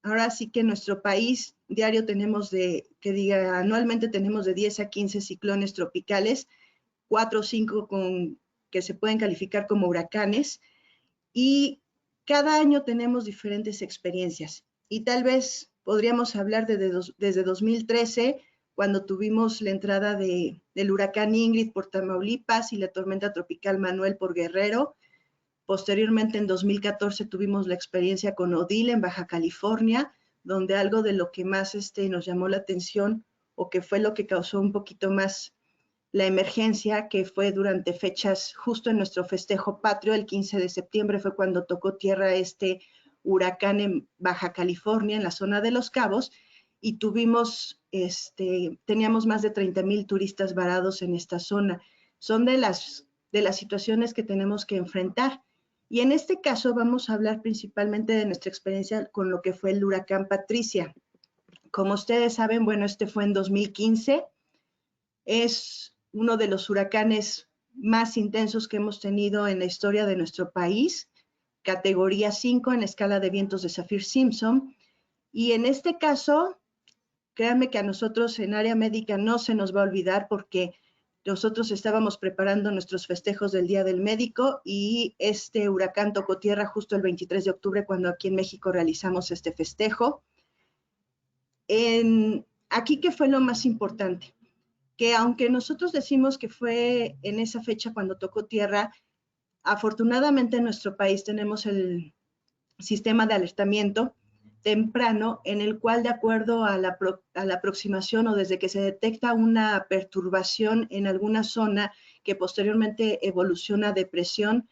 ahora sí que en nuestro país diario tenemos anualmente tenemos de 10 a 15 ciclones tropicales, 4 o 5 que se pueden calificar como huracanes, y cada año tenemos diferentes experiencias. Y tal vez podríamos hablar desde 2013, cuando tuvimos la entrada del huracán Ingrid por Tamaulipas y la tormenta tropical Manuel por Guerrero. Posteriormente, en 2014, tuvimos la experiencia con Odile en Baja California, donde algo de lo que más nos llamó la atención o que fue lo que causó un poquito más la emergencia, que fue durante fechas justo en nuestro festejo patrio, el 15 de septiembre fue cuando tocó tierra este huracán en Baja California, en la zona de Los Cabos, y teníamos más de 30,000 turistas varados en esta zona. Son de las situaciones que tenemos que enfrentar. Y en este caso vamos a hablar principalmente de nuestra experiencia con lo que fue el huracán Patricia. Como ustedes saben, bueno, este fue en 2015. Es uno de los huracanes más intensos que hemos tenido en la historia de nuestro país, categoría 5 en la escala de vientos de Saffir-Simpson. Y en este caso, créanme que a nosotros en área médica no se nos va a olvidar, porque nosotros estábamos preparando nuestros festejos del Día del Médico y este huracán tocó tierra justo el 23 de octubre, cuando aquí en México realizamos este festejo. Aquí, ¿qué fue lo más importante? Que aunque nosotros decimos que fue en esa fecha cuando tocó tierra, afortunadamente en nuestro país tenemos el sistema de alertamiento temprano, en el cual, de acuerdo a la aproximación o desde que se detecta una perturbación en alguna zona que posteriormente evoluciona a depresión,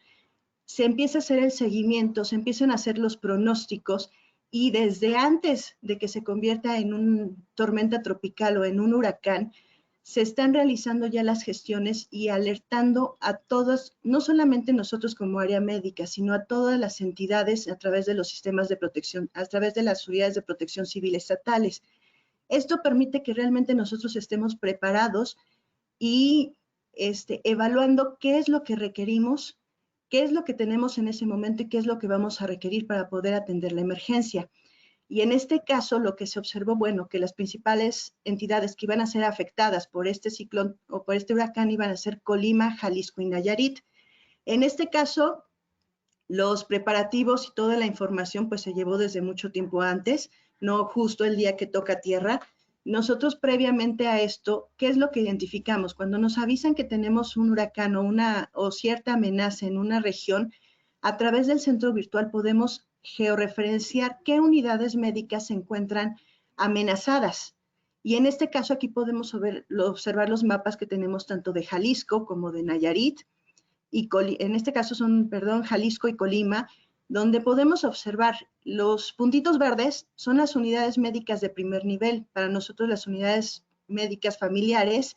se empieza a hacer el seguimiento, se empiezan a hacer los pronósticos, y desde antes de que se convierta en una tormenta tropical o en un huracán, se están realizando ya las gestiones y alertando a todos, no solamente nosotros como área médica, sino a todas las entidades a través de los sistemas de protección, a través de las unidades de protección civil estatales. Esto permite que realmente nosotros estemos preparados y evaluando qué es lo que requerimos, qué es lo que tenemos en ese momento y qué es lo que vamos a requerir para poder atender la emergencia. Y en este caso lo que se observó, bueno, que las principales entidades que iban a ser afectadas por este ciclón o por este huracán iban a ser Colima, Jalisco y Nayarit. En este caso, los preparativos y toda la información pues se llevó desde mucho tiempo antes, no justo el día que toca tierra. Nosotros previamente a esto, ¿qué es lo que identificamos? Cuando nos avisan que tenemos un huracán o cierta amenaza en una región, a través del centro virtual podemos georreferenciar qué unidades médicas se encuentran amenazadas. Y en este caso aquí podemos observar los mapas que tenemos tanto de Jalisco como de Nayarit, y en este caso son, Jalisco y Colima, donde podemos observar los puntitos verdes son las unidades médicas de primer nivel, para nosotros las unidades médicas familiares,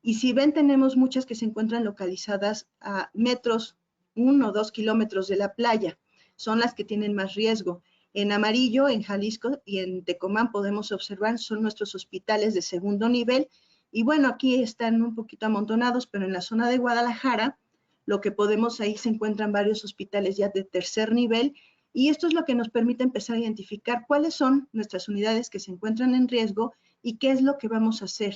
y si ven tenemos muchas que se encuentran localizadas a metros, 1 o 2 kilómetros de la playa, son las que tienen más riesgo. En amarillo, en Jalisco y en Tecomán podemos observar, son nuestros hospitales de segundo nivel, y bueno, aquí están un poquito amontonados, pero en la zona de Guadalajara, lo que podemos, ahí se encuentran varios hospitales ya de tercer nivel, y esto es lo que nos permite empezar a identificar cuáles son nuestras unidades que se encuentran en riesgo y qué es lo que vamos a hacer.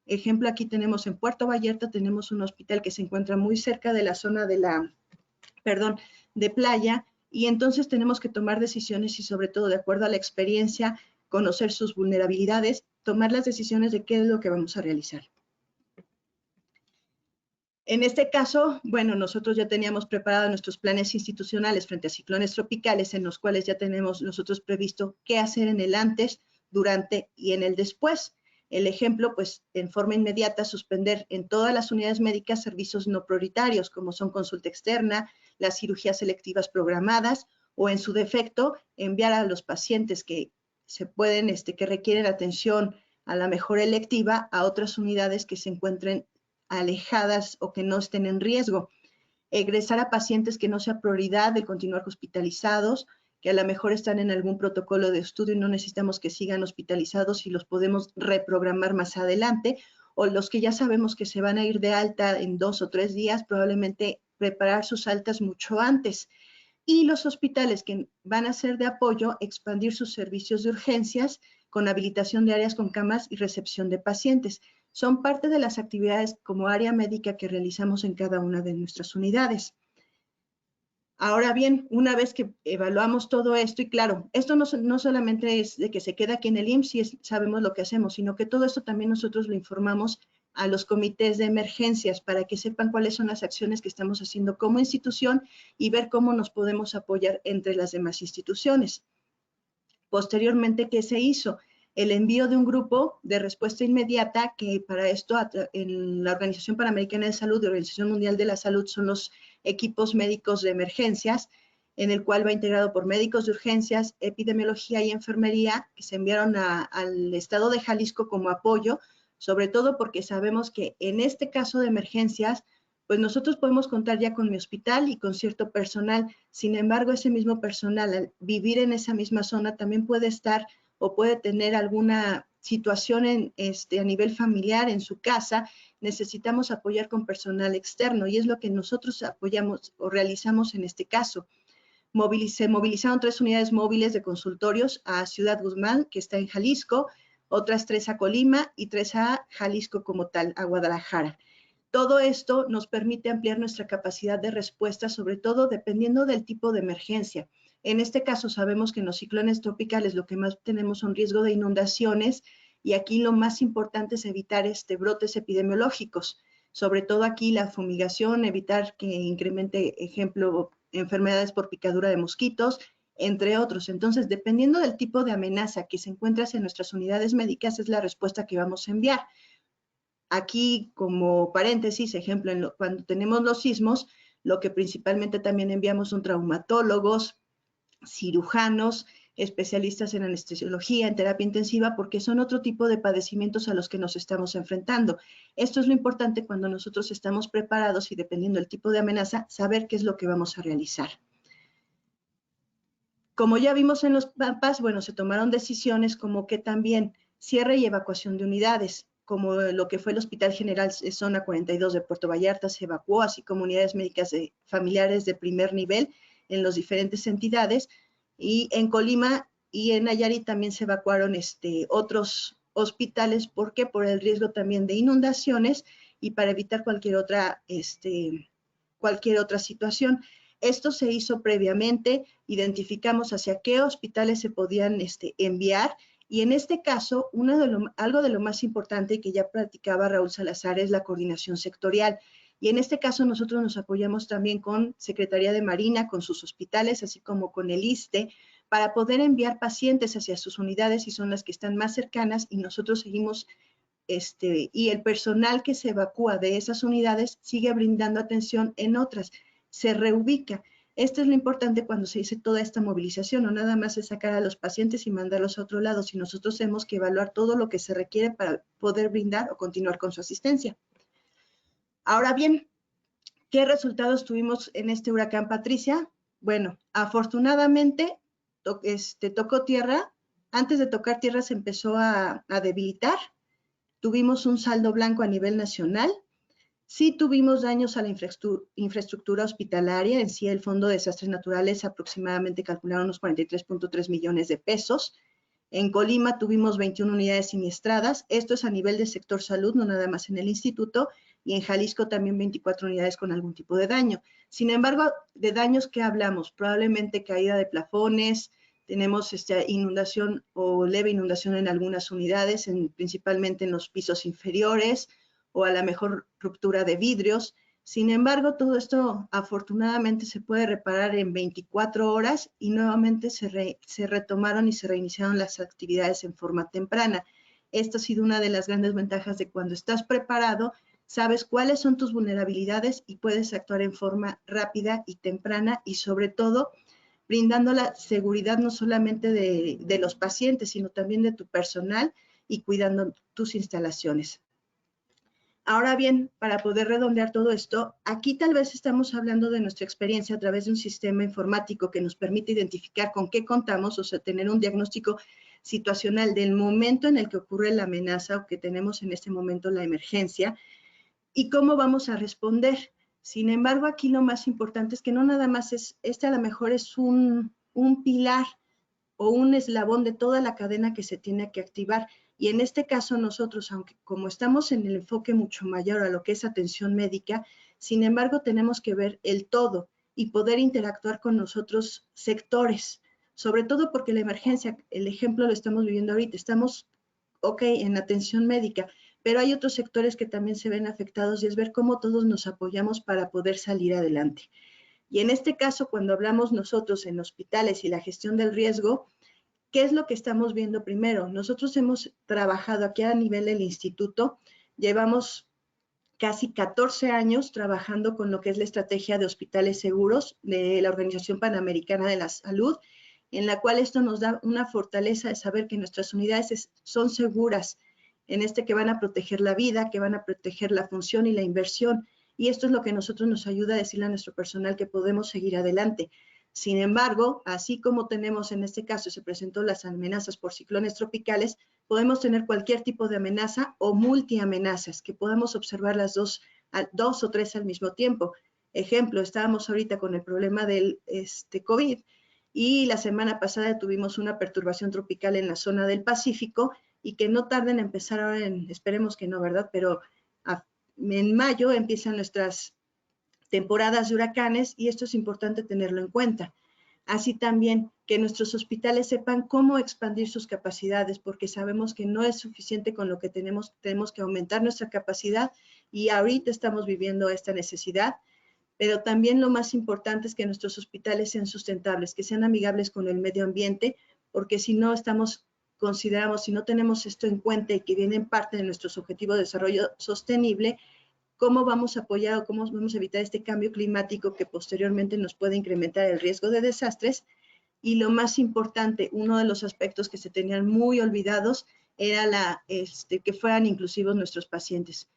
Ejemplo, aquí tenemos en Puerto Vallarta, tenemos un hospital que se encuentra muy cerca de la zona de playa, y entonces tenemos que tomar decisiones y sobre todo de acuerdo a la experiencia, conocer sus vulnerabilidades, tomar las decisiones de qué es lo que vamos a realizar. En este caso, bueno, nosotros ya teníamos preparados nuestros planes institucionales frente a ciclones tropicales, en los cuales ya tenemos nosotros previsto qué hacer en el antes, durante y en el después. El ejemplo, pues, en forma inmediata, suspender en todas las unidades médicas servicios no prioritarios, como son consulta externa, las cirugías selectivas programadas, o en su defecto, enviar a los pacientes que que requieren atención a la mejor electiva a otras unidades que se encuentren alejadas o que no estén en riesgo. Egresar a pacientes que no sea prioridad de continuar hospitalizados, que a lo mejor están en algún protocolo de estudio y no necesitamos que sigan hospitalizados y los podemos reprogramar más adelante, o los que ya sabemos que se van a ir de alta en 2 o 3 días, probablemente preparar sus altas mucho antes. Y los hospitales que van a ser de apoyo, expandir sus servicios de urgencias con habilitación de áreas con camas y recepción de pacientes. Son parte de las actividades como área médica que realizamos en cada una de nuestras unidades. Ahora bien, una vez que evaluamos todo esto, y claro, esto no solamente es de que se queda aquí en el IMSS y sabemos lo que hacemos, sino que todo esto también nosotros lo informamos a los comités de emergencias para que sepan cuáles son las acciones que estamos haciendo como institución y ver cómo nos podemos apoyar entre las demás instituciones. Posteriormente, ¿qué se hizo? El envío de un grupo de respuesta inmediata, que para esto en la Organización Panamericana de Salud y Organización Mundial de la Salud son los equipos médicos de emergencias, en el cual va integrado por médicos de urgencias, epidemiología y enfermería, que se enviaron al estado de Jalisco como apoyo, sobre todo porque sabemos que en este caso de emergencias, pues nosotros podemos contar ya con mi hospital y con cierto personal. Sin embargo, ese mismo personal, al vivir en esa misma zona, también puede estar o puede tener alguna situación a nivel familiar en su casa. Necesitamos apoyar con personal externo y es lo que nosotros apoyamos o realizamos en este caso. Se movilizaron 3 unidades móviles de consultorios a Ciudad Guzmán, que está en Jalisco, otras 3 a Colima y 3 a Jalisco como tal, a Guadalajara. Todo esto nos permite ampliar nuestra capacidad de respuesta, sobre todo dependiendo del tipo de emergencia. En este caso sabemos que en los ciclones tropicales lo que más tenemos son riesgo de inundaciones y aquí lo más importante es evitar brotes epidemiológicos. Sobre todo aquí la fumigación, evitar que incremente, ejemplo, enfermedades por picadura de mosquitos, entre otros. Entonces, dependiendo del tipo de amenaza que se encuentra en nuestras unidades médicas, es la respuesta que vamos a enviar. Aquí, como paréntesis, ejemplo, cuando tenemos los sismos, lo que principalmente también enviamos son traumatólogos, cirujanos, especialistas en anestesiología, en terapia intensiva, porque son otro tipo de padecimientos a los que nos estamos enfrentando. Esto es lo importante cuando nosotros estamos preparados y dependiendo del tipo de amenaza, saber qué es lo que vamos a realizar. Como ya vimos en los mapas, bueno, se tomaron decisiones como que también cierre y evacuación de unidades, como lo que fue el Hospital General Zona 42 de Puerto Vallarta se evacuó, así como unidades médicas familiares de primer nivel en las diferentes entidades. Y en Colima y en Nayarit también se evacuaron otros hospitales. ¿Por qué? Por el riesgo también de inundaciones y para evitar cualquier otra situación. Esto se hizo previamente, identificamos hacia qué hospitales se podían enviar, y en este caso, algo de lo más importante que ya platicaba Raúl Salazar es la coordinación sectorial. Y en este caso nosotros nos apoyamos también con Secretaría de Marina, con sus hospitales, así como con el ISSSTE, para poder enviar pacientes hacia sus unidades y son las que están más cercanas, y nosotros seguimos, y el personal que se evacúa de esas unidades sigue brindando atención en otras, se reubica. Esto es lo importante cuando se dice toda esta movilización, no nada más es sacar a los pacientes y mandarlos a otro lado, sino nosotros tenemos que evaluar todo lo que se requiere para poder brindar o continuar con su asistencia. Ahora bien, ¿qué resultados tuvimos en este huracán Patricia? Bueno, afortunadamente tocó tierra. Antes de tocar tierra se empezó a debilitar. Tuvimos un saldo blanco a nivel nacional. Sí tuvimos daños a la infraestructura hospitalaria. En sí, el Fondo de Desastres Naturales aproximadamente calcularon unos 43.3 millones de pesos. En Colima tuvimos 21 unidades siniestradas. Esto es a nivel del sector salud, no nada más en el instituto. Y en Jalisco también 24 unidades con algún tipo de daño. Sin embargo, de daños que hablamos, probablemente caída de plafones, tenemos inundación o leve inundación en algunas unidades, principalmente en los pisos inferiores, o a la mejor ruptura de vidrios. Sin embargo, todo esto afortunadamente se puede reparar en 24 horas y nuevamente se retomaron y se reiniciaron las actividades en forma temprana. Esta ha sido una de las grandes ventajas de cuando estás preparado, sabes cuáles son tus vulnerabilidades y puedes actuar en forma rápida y temprana, y sobre todo brindando la seguridad no solamente de los pacientes, sino también de tu personal y cuidando tus instalaciones. Ahora bien, para poder redondear todo esto, aquí tal vez estamos hablando de nuestra experiencia a través de un sistema informático que nos permite identificar con qué contamos, o sea, tener un diagnóstico situacional del momento en el que ocurre la amenaza o que tenemos en este momento la emergencia y cómo vamos a responder. Sin embargo, aquí lo más importante es que no nada más a lo mejor es un pilar o un eslabón de toda la cadena que se tiene que activar. Y en este caso nosotros, aunque como estamos en el enfoque mucho mayor a lo que es atención médica, sin embargo tenemos que ver el todo y poder interactuar con nosotros sectores, sobre todo porque la emergencia, el ejemplo lo estamos viviendo ahorita, estamos en atención médica, pero hay otros sectores que también se ven afectados y es ver cómo todos nos apoyamos para poder salir adelante. Y en este caso, cuando hablamos nosotros en hospitales y la gestión del riesgo, ¿qué es lo que estamos viendo primero? Nosotros hemos trabajado aquí a nivel del instituto, llevamos casi 14 años trabajando con lo que es la estrategia de hospitales seguros de la Organización Panamericana de la Salud, en la cual esto nos da una fortaleza de saber que nuestras unidades son seguras, que van a proteger la vida, que van a proteger la función y la inversión. Y esto es lo que nosotros nos ayuda a decirle a nuestro personal que podemos seguir adelante. Sin embargo, así como tenemos en este caso, se presentó las amenazas por ciclones tropicales, podemos tener cualquier tipo de amenaza o multiamenazas, que podamos observar las dos o tres al mismo tiempo. Ejemplo, estábamos ahorita con el problema del COVID y la semana pasada tuvimos una perturbación tropical en la zona del Pacífico y que no tarden en empezar ahora, esperemos que no, ¿verdad? Pero en mayo empiezan nuestras temporadas de huracanes y esto es importante tenerlo en cuenta. Así también que nuestros hospitales sepan cómo expandir sus capacidades, porque sabemos que no es suficiente con lo que tenemos que aumentar nuestra capacidad y ahorita estamos viviendo esta necesidad, pero también lo más importante es que nuestros hospitales sean sustentables, que sean amigables con el medio ambiente, porque si no consideramos, si no tenemos esto en cuenta y que vienen parte de nuestros objetivos de desarrollo sostenible, cómo vamos a apoyar o cómo vamos a evitar este cambio climático que posteriormente nos puede incrementar el riesgo de desastres. Y lo más importante, uno de los aspectos que se tenían muy olvidados era que fueran inclusivos nuestros pacientes.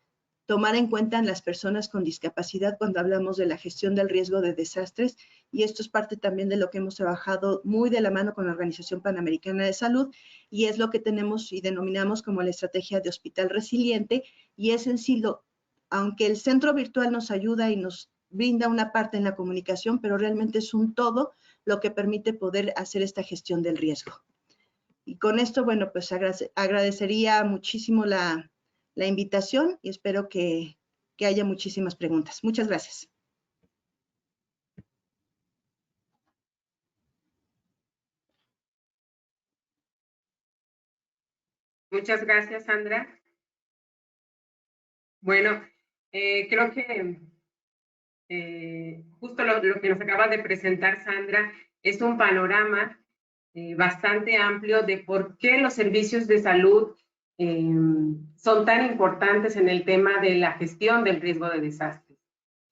Tomar en cuenta a las personas con discapacidad cuando hablamos de la gestión del riesgo de desastres, y esto es parte también de lo que hemos trabajado muy de la mano con la Organización Panamericana de Salud, y es lo que tenemos y denominamos como la estrategia de hospital resiliente, y es en sí aunque el centro virtual nos ayuda y nos brinda una parte en la comunicación, pero realmente es un todo lo que permite poder hacer esta gestión del riesgo. Y con esto, bueno, pues agradecería muchísimo la invitación y espero que haya muchísimas preguntas. Muchas gracias. Muchas gracias, Sandra. Bueno, creo que justo lo que nos acaba de presentar Sandra es un panorama bastante amplio de por qué los servicios de salud son tan importantes en el tema de la gestión del riesgo de desastres.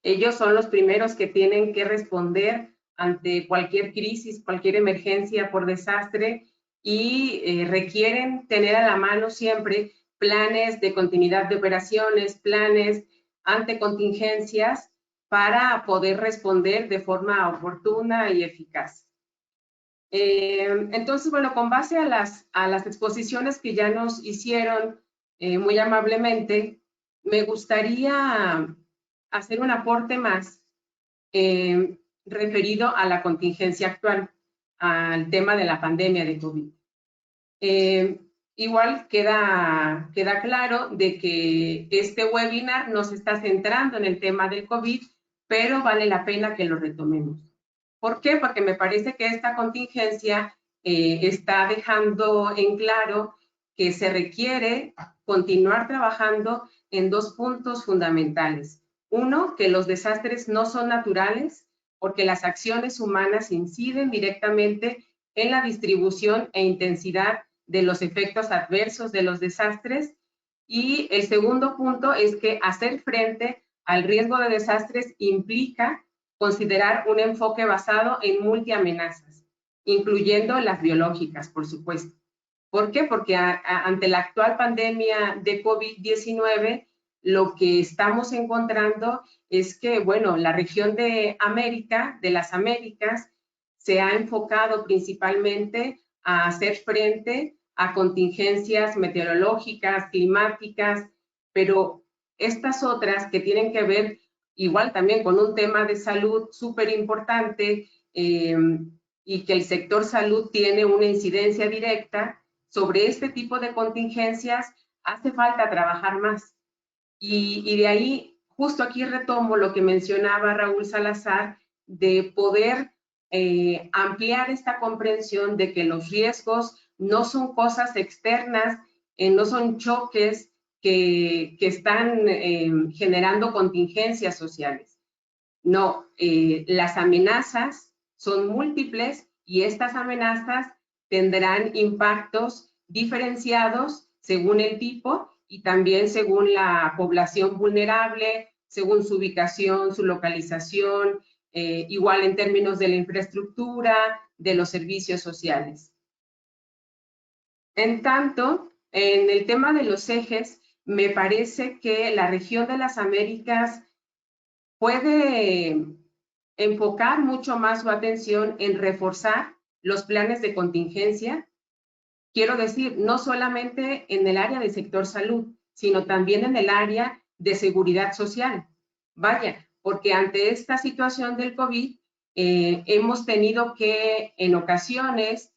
Ellos son los primeros que tienen que responder ante cualquier crisis, cualquier emergencia por desastre y requieren tener a la mano siempre planes de continuidad de operaciones, planes ante contingencias para poder responder de forma oportuna y eficaz. Entonces, bueno, con base a las exposiciones que ya nos hicieron muy amablemente, me gustaría hacer un aporte más referido a la contingencia actual, al tema de la pandemia de COVID. Igual queda claro de que este webinar nos está centrando en el tema del COVID, pero vale la pena que lo retomemos. ¿Por qué? Porque me parece que esta contingencia está dejando en claro que se requiere continuar trabajando en dos puntos fundamentales. Uno, que los desastres no son naturales, porque las acciones humanas inciden directamente en la distribución e intensidad de los efectos adversos de los desastres. Y el segundo punto es que hacer frente al riesgo de desastres implica considerar un enfoque basado en multiamenazas, incluyendo las biológicas, por supuesto. ¿Por qué? Porque ante la actual pandemia de COVID-19, lo que estamos encontrando es que, bueno, la región de las Américas, se ha enfocado principalmente a hacer frente a contingencias meteorológicas, climáticas, pero estas otras que tienen que ver igual también con un tema de salud súper importante y que el sector salud tiene una incidencia directa sobre este tipo de contingencias, hace falta trabajar más. Y de ahí, justo aquí retomo lo que mencionaba Raúl Salazar, de poder ampliar esta comprensión de que los riesgos no son cosas externas, no son choques que están generando contingencias sociales. No, las amenazas son múltiples y estas amenazas tendrán impactos diferenciados según el tipo y también según la población vulnerable, según su ubicación, su localización, igual en términos de la infraestructura, de los servicios sociales. En tanto, en el tema de los ejes, me parece que la región de las Américas puede enfocar mucho más su atención en reforzar los planes de contingencia. Quiero decir, no solamente en el área del sector salud, sino también en el área de seguridad social. Vaya, porque ante esta situación del COVID, hemos tenido que, en ocasiones,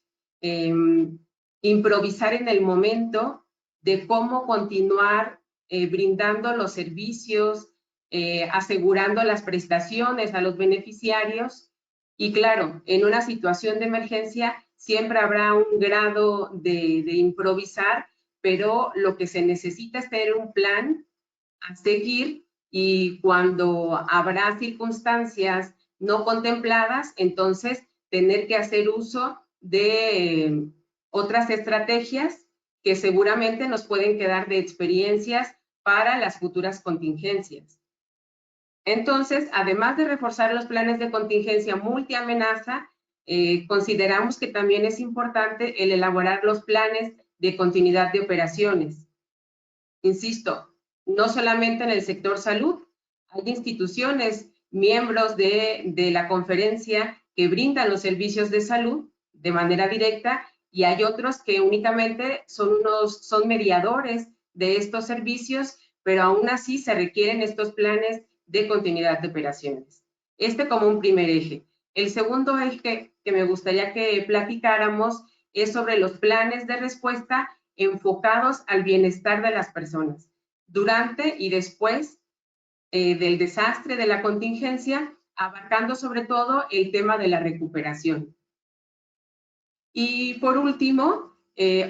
improvisar en el momento de cómo continuar brindando los servicios, asegurando las prestaciones a los beneficiarios. Y claro, en una situación de emergencia siempre habrá un grado de improvisar, pero lo que se necesita es tener un plan a seguir y cuando habrá circunstancias no contempladas, entonces tener que hacer uso de otras estrategias que seguramente nos pueden quedar de experiencias para las futuras contingencias. Entonces, además de reforzar los planes de contingencia multiamenaza, consideramos que también es importante el elaborar los planes de continuidad de operaciones. Insisto, no solamente en el sector salud, hay instituciones, miembros de la conferencia que brindan los servicios de salud de manera directa y hay otros que únicamente son mediadores de estos servicios, pero aún así se requieren estos planes de continuidad de operaciones. Este como un primer eje. El segundo eje que me gustaría que platicáramos es sobre los planes de respuesta enfocados al bienestar de las personas durante y después del desastre, de la contingencia, abarcando sobre todo el tema de la recuperación. Y por último,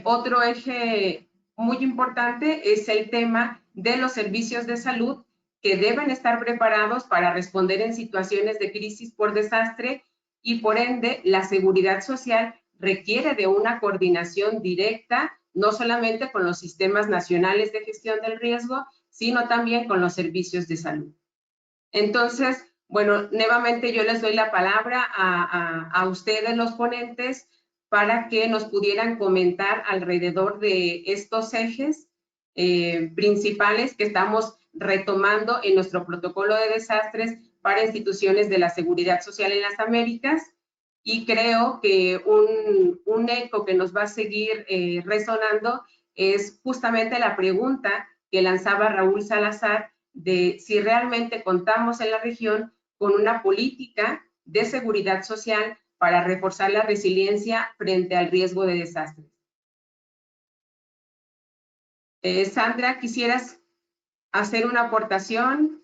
otro eje muy importante es el tema de los servicios de salud que deben estar preparados para responder en situaciones de crisis por desastre y por ende la seguridad social requiere de una coordinación directa, no solamente con los sistemas nacionales de gestión del riesgo, sino también con los servicios de salud. Entonces, bueno, nuevamente yo les doy la palabra a ustedes, los ponentes, para que nos pudieran comentar alrededor de estos ejes principales que estamos retomando en nuestro protocolo de desastres para instituciones de la seguridad social en las Américas. Y creo que un eco que nos va a seguir resonando es justamente la pregunta que lanzaba Raúl Salazar de si realmente contamos en la región con una política de seguridad social para reforzar la resiliencia frente al riesgo de desastres. Sandra, ¿quisieras hacer una aportación?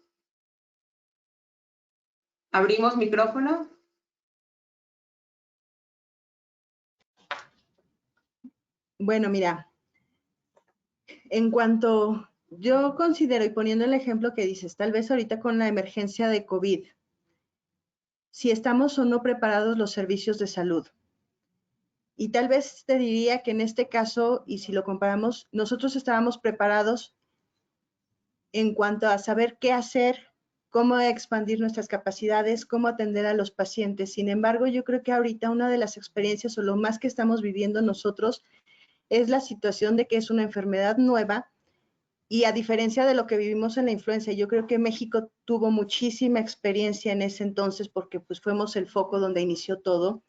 ¿Abrimos micrófono? Bueno, mira, en cuanto yo considero, y poniendo el ejemplo que dices, tal vez ahorita con la emergencia de COVID, si estamos o no preparados los servicios de salud. Y tal vez te diría que en este caso, y si lo comparamos, nosotros estábamos preparados en cuanto a saber qué hacer, cómo expandir nuestras capacidades, cómo atender a los pacientes. Sin embargo, yo creo que ahorita una de las experiencias o lo más que estamos viviendo nosotros es la situación de que es una enfermedad nueva y a diferencia de lo que vivimos en la influenza, yo creo que México tuvo muchísima experiencia en ese entonces porque pues fuimos el foco donde inició todo.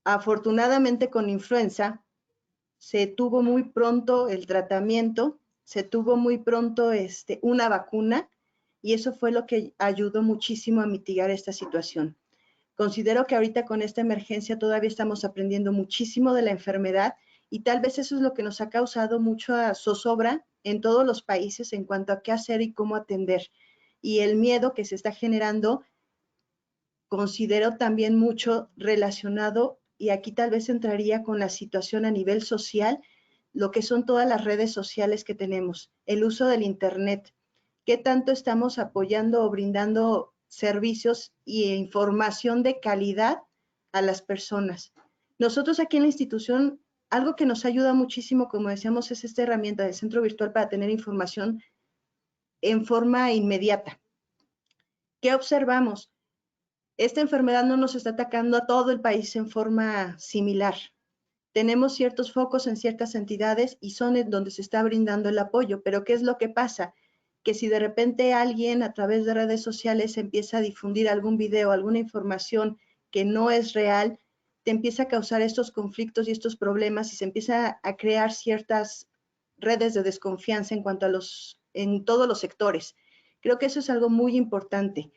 Afortunadamente con influenza se tuvo muy pronto el tratamiento, se tuvo muy pronto una vacuna y eso fue lo que ayudó muchísimo a mitigar esta situación. Considero que ahorita con esta emergencia todavía estamos aprendiendo muchísimo de la enfermedad y tal vez eso es lo que nos ha causado mucha zozobra en todos los países en cuanto a qué hacer y cómo atender. Y el miedo que se está generando, considero también mucho relacionado, y aquí tal vez entraría con la situación a nivel social, lo que son todas las redes sociales que tenemos, el uso del Internet, qué tanto estamos apoyando o brindando servicios e información de calidad a las personas. Nosotros aquí en la institución, algo que nos ayuda muchísimo, como decíamos, es esta herramienta del centro virtual para tener información en forma inmediata. ¿Qué observamos? Esta enfermedad no nos está atacando a todo el país en forma similar. Tenemos ciertos focos en ciertas entidades y son en donde se está brindando el apoyo, pero ¿qué es lo que pasa? Que si de repente alguien a través de redes sociales empieza a difundir algún video, alguna información que no es real, te empieza a causar estos conflictos y estos problemas y se empieza a crear ciertas redes de desconfianza en cuanto a en todos los sectores. Creo que eso es algo muy importante,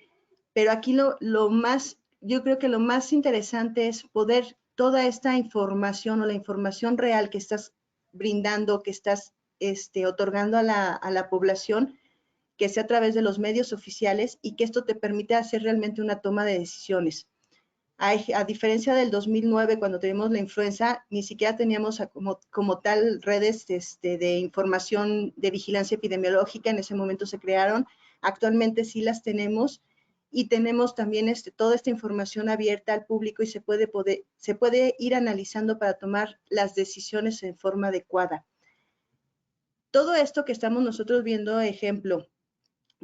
pero aquí yo creo que lo más interesante es poder toda esta información o la información real que estás brindando, que estás otorgando a la población, que sea a través de los medios oficiales y que esto te permita hacer realmente una toma de decisiones. A diferencia del 2009, cuando tuvimos la influenza, ni siquiera teníamos como tal redes de información de vigilancia epidemiológica, en ese momento se crearon, actualmente sí las tenemos y tenemos también toda esta información abierta al público y se puede ir analizando para tomar las decisiones en forma adecuada. Todo esto que estamos nosotros viendo, ejemplo,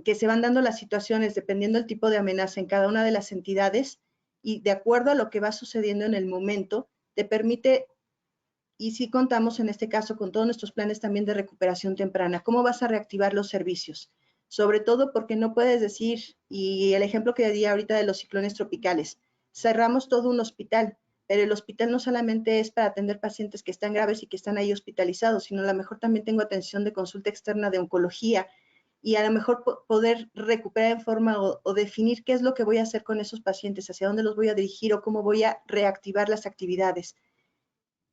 que se van dando las situaciones dependiendo del tipo de amenaza en cada una de las entidades y de acuerdo a lo que va sucediendo en el momento, te permite, y sí contamos en este caso con todos nuestros planes también de recuperación temprana, cómo vas a reactivar los servicios, sobre todo porque no puedes decir, y el ejemplo que di ahorita de los ciclones tropicales, cerramos todo un hospital, pero el hospital no solamente es para atender pacientes que están graves y que están ahí hospitalizados, sino a lo mejor también tengo atención de consulta externa de oncología, y a lo mejor poder recuperar en forma o definir qué es lo que voy a hacer con esos pacientes, hacia dónde los voy a dirigir o cómo voy a reactivar las actividades.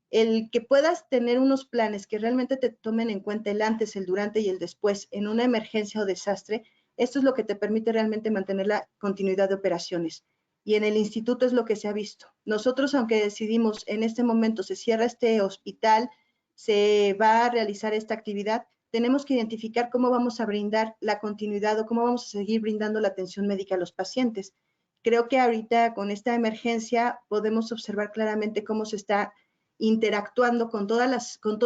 El que puedas tener unos planes que realmente te tomen en cuenta el antes, el durante y el después en una emergencia o desastre, esto es lo que te permite realmente mantener la continuidad de operaciones. Y en el instituto es lo que se ha visto. Nosotros, aunque decidimos en este momento se cierra este hospital, se va a realizar esta actividad, tenemos que identificar cómo vamos a brindar la continuidad o cómo vamos a seguir brindando la atención médica a los pacientes. Creo que ahorita con esta emergencia podemos observar claramente cómo se está interactuando con todo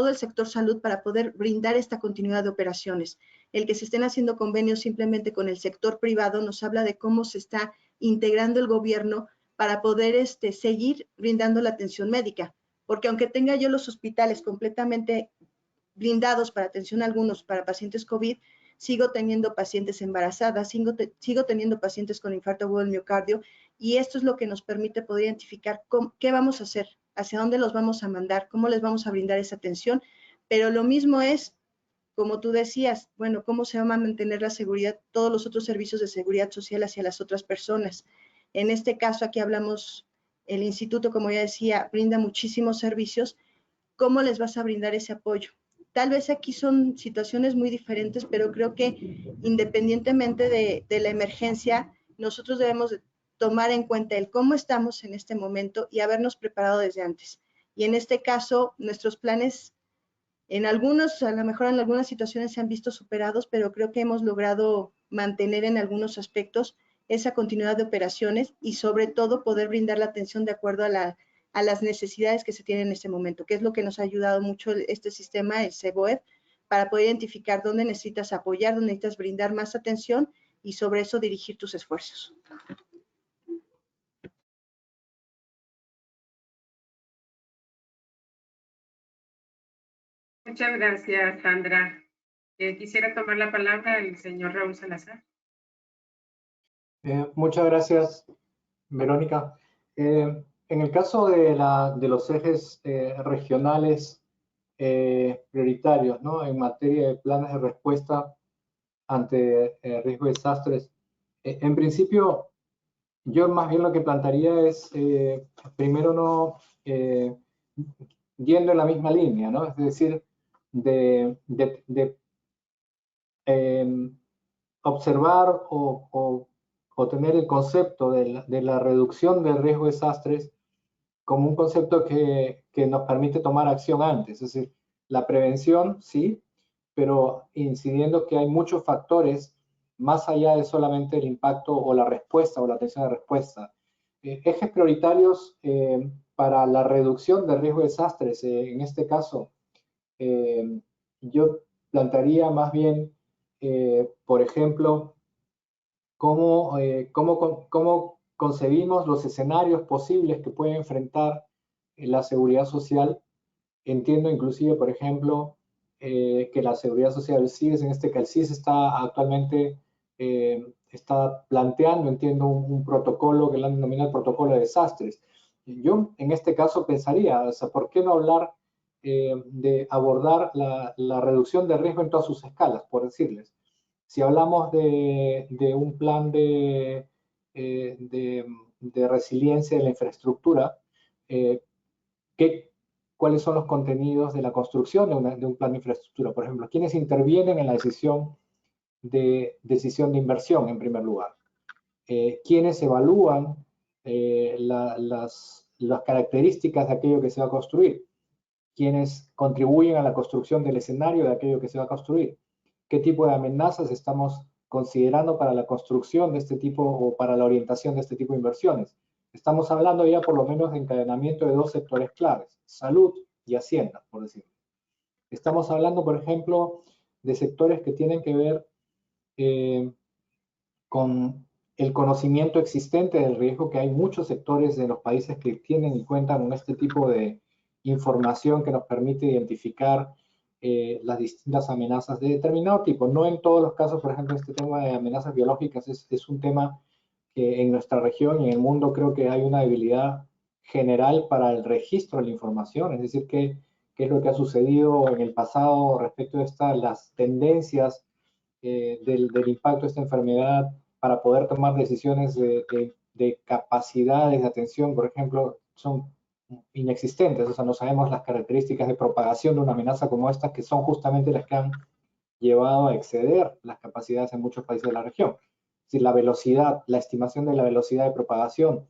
el sector salud para poder brindar esta continuidad de operaciones. El que se estén haciendo convenios simplemente con el sector privado nos habla de cómo se está integrando el gobierno para poder seguir brindando la atención médica, porque aunque tenga yo los hospitales completamente blindados para atención a algunos para pacientes COVID, sigo teniendo pacientes embarazadas, sigo teniendo pacientes con infarto agudo del miocardio, y esto es lo que nos permite poder identificar qué vamos a hacer, hacia dónde los vamos a mandar, cómo les vamos a brindar esa atención, pero lo mismo es, como tú decías, bueno, cómo se va a mantener la seguridad, todos los otros servicios de seguridad social hacia las otras personas. En este caso, aquí hablamos, el instituto, como ya decía, brinda muchísimos servicios. ¿Cómo les vas a brindar ese apoyo? Tal vez aquí son situaciones muy diferentes, pero creo que independientemente de la emergencia, nosotros debemos de tomar en cuenta el cómo estamos en este momento y habernos preparado desde antes. Y en este caso, nuestros planes, en algunos, a lo mejor en algunas situaciones se han visto superados, pero creo que hemos logrado mantener en algunos aspectos esa continuidad de operaciones y sobre todo poder brindar la atención de acuerdo a las necesidades que se tienen en este momento, que es lo que nos ha ayudado mucho este sistema, el CEBOED, para poder identificar dónde necesitas apoyar, dónde necesitas brindar más atención y sobre eso dirigir tus esfuerzos. Muchas gracias, Sandra. Quisiera tomar la palabra el señor Raúl Salazar. Muchas gracias, Verónica. En el caso de los ejes regionales prioritarios, ¿no?, en materia de planes de respuesta ante riesgo de desastres, en principio, yo más bien lo que plantearía es, primero, no yendo en la misma línea, ¿no? Es decir, observar o tener el concepto de la reducción del riesgo de desastres como un concepto que nos permite tomar acción antes. Es decir, la prevención, sí, pero incidiendo que hay muchos factores más allá de solamente el impacto o la respuesta o la atención de respuesta. Ejes prioritarios para la reducción del riesgo de desastres, en este caso, yo plantearía más bien, por ejemplo, cómo concebimos los escenarios posibles que puede enfrentar la seguridad social. Entiendo inclusive, por ejemplo, que la seguridad social, el CIS, en este caso el CIS está actualmente está planteando, entiendo, un protocolo que lo han denominado el protocolo de desastres. Yo en este caso pensaría, o sea, ¿por qué no hablar de abordar la reducción de riesgo en todas sus escalas, por decirles? Si hablamos de un plan de resiliencia de la infraestructura, ¿cuáles son los contenidos de la construcción de un plan de infraestructura? Por ejemplo, ¿quiénes intervienen en la decisión de inversión, en primer lugar? ¿Quiénes evalúan las características de aquello que se va a construir? ¿Quiénes contribuyen a la construcción del escenario de aquello que se va a construir? ¿Qué tipo de amenazas estamos considerando para la construcción de este tipo o para la orientación de este tipo de inversiones? Estamos hablando ya por lo menos de encadenamiento de dos sectores claves, salud y hacienda, por decirlo. Estamos hablando, por ejemplo, de sectores que tienen que ver con el conocimiento existente del riesgo, que hay muchos sectores de los países que tienen y cuentan con este tipo de información que nos permite identificar las distintas amenazas de determinado tipo. No en todos los casos, por ejemplo, este tema de amenazas biológicas es un tema que en nuestra región y en el mundo creo que hay una debilidad general para el registro de la información, es decir, qué es lo que ha sucedido en el pasado respecto de las tendencias del impacto de esta enfermedad para poder tomar decisiones de capacidades de atención, por ejemplo, son inexistentes, o sea, no sabemos las características de propagación de una amenaza como esta, que son justamente las que han llevado a exceder las capacidades en muchos países de la región. Es decir, la velocidad, la estimación de la velocidad de propagación,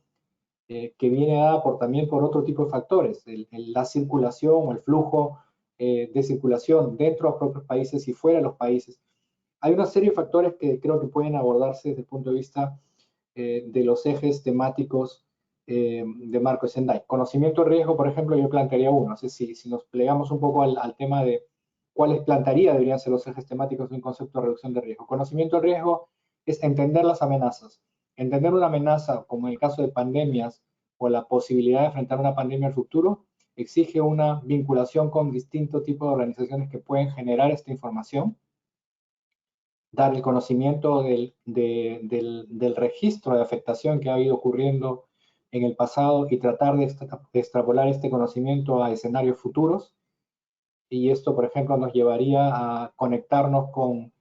que viene dada también por otro tipo de factores, la circulación o el flujo de circulación dentro de los propios países y fuera de los países. Hay una serie de factores que creo que pueden abordarse desde el punto de vista de los ejes temáticos de Marco Sendai. Conocimiento de riesgo, por ejemplo, yo plantearía uno. Si nos plegamos un poco al tema de cuáles plantearía deberían ser los ejes temáticos de un concepto de reducción de riesgo. Conocimiento de riesgo es entender las amenazas. Entender una amenaza, como en el caso de pandemias, o la posibilidad de enfrentar una pandemia en el futuro, exige una vinculación con distintos tipos de organizaciones que pueden generar esta información, dar el conocimiento del registro de afectación que ha ido ocurriendo en el pasado y tratar de extrapolar este conocimiento a escenarios futuros. Y esto, por ejemplo, nos llevaría a conectarnos con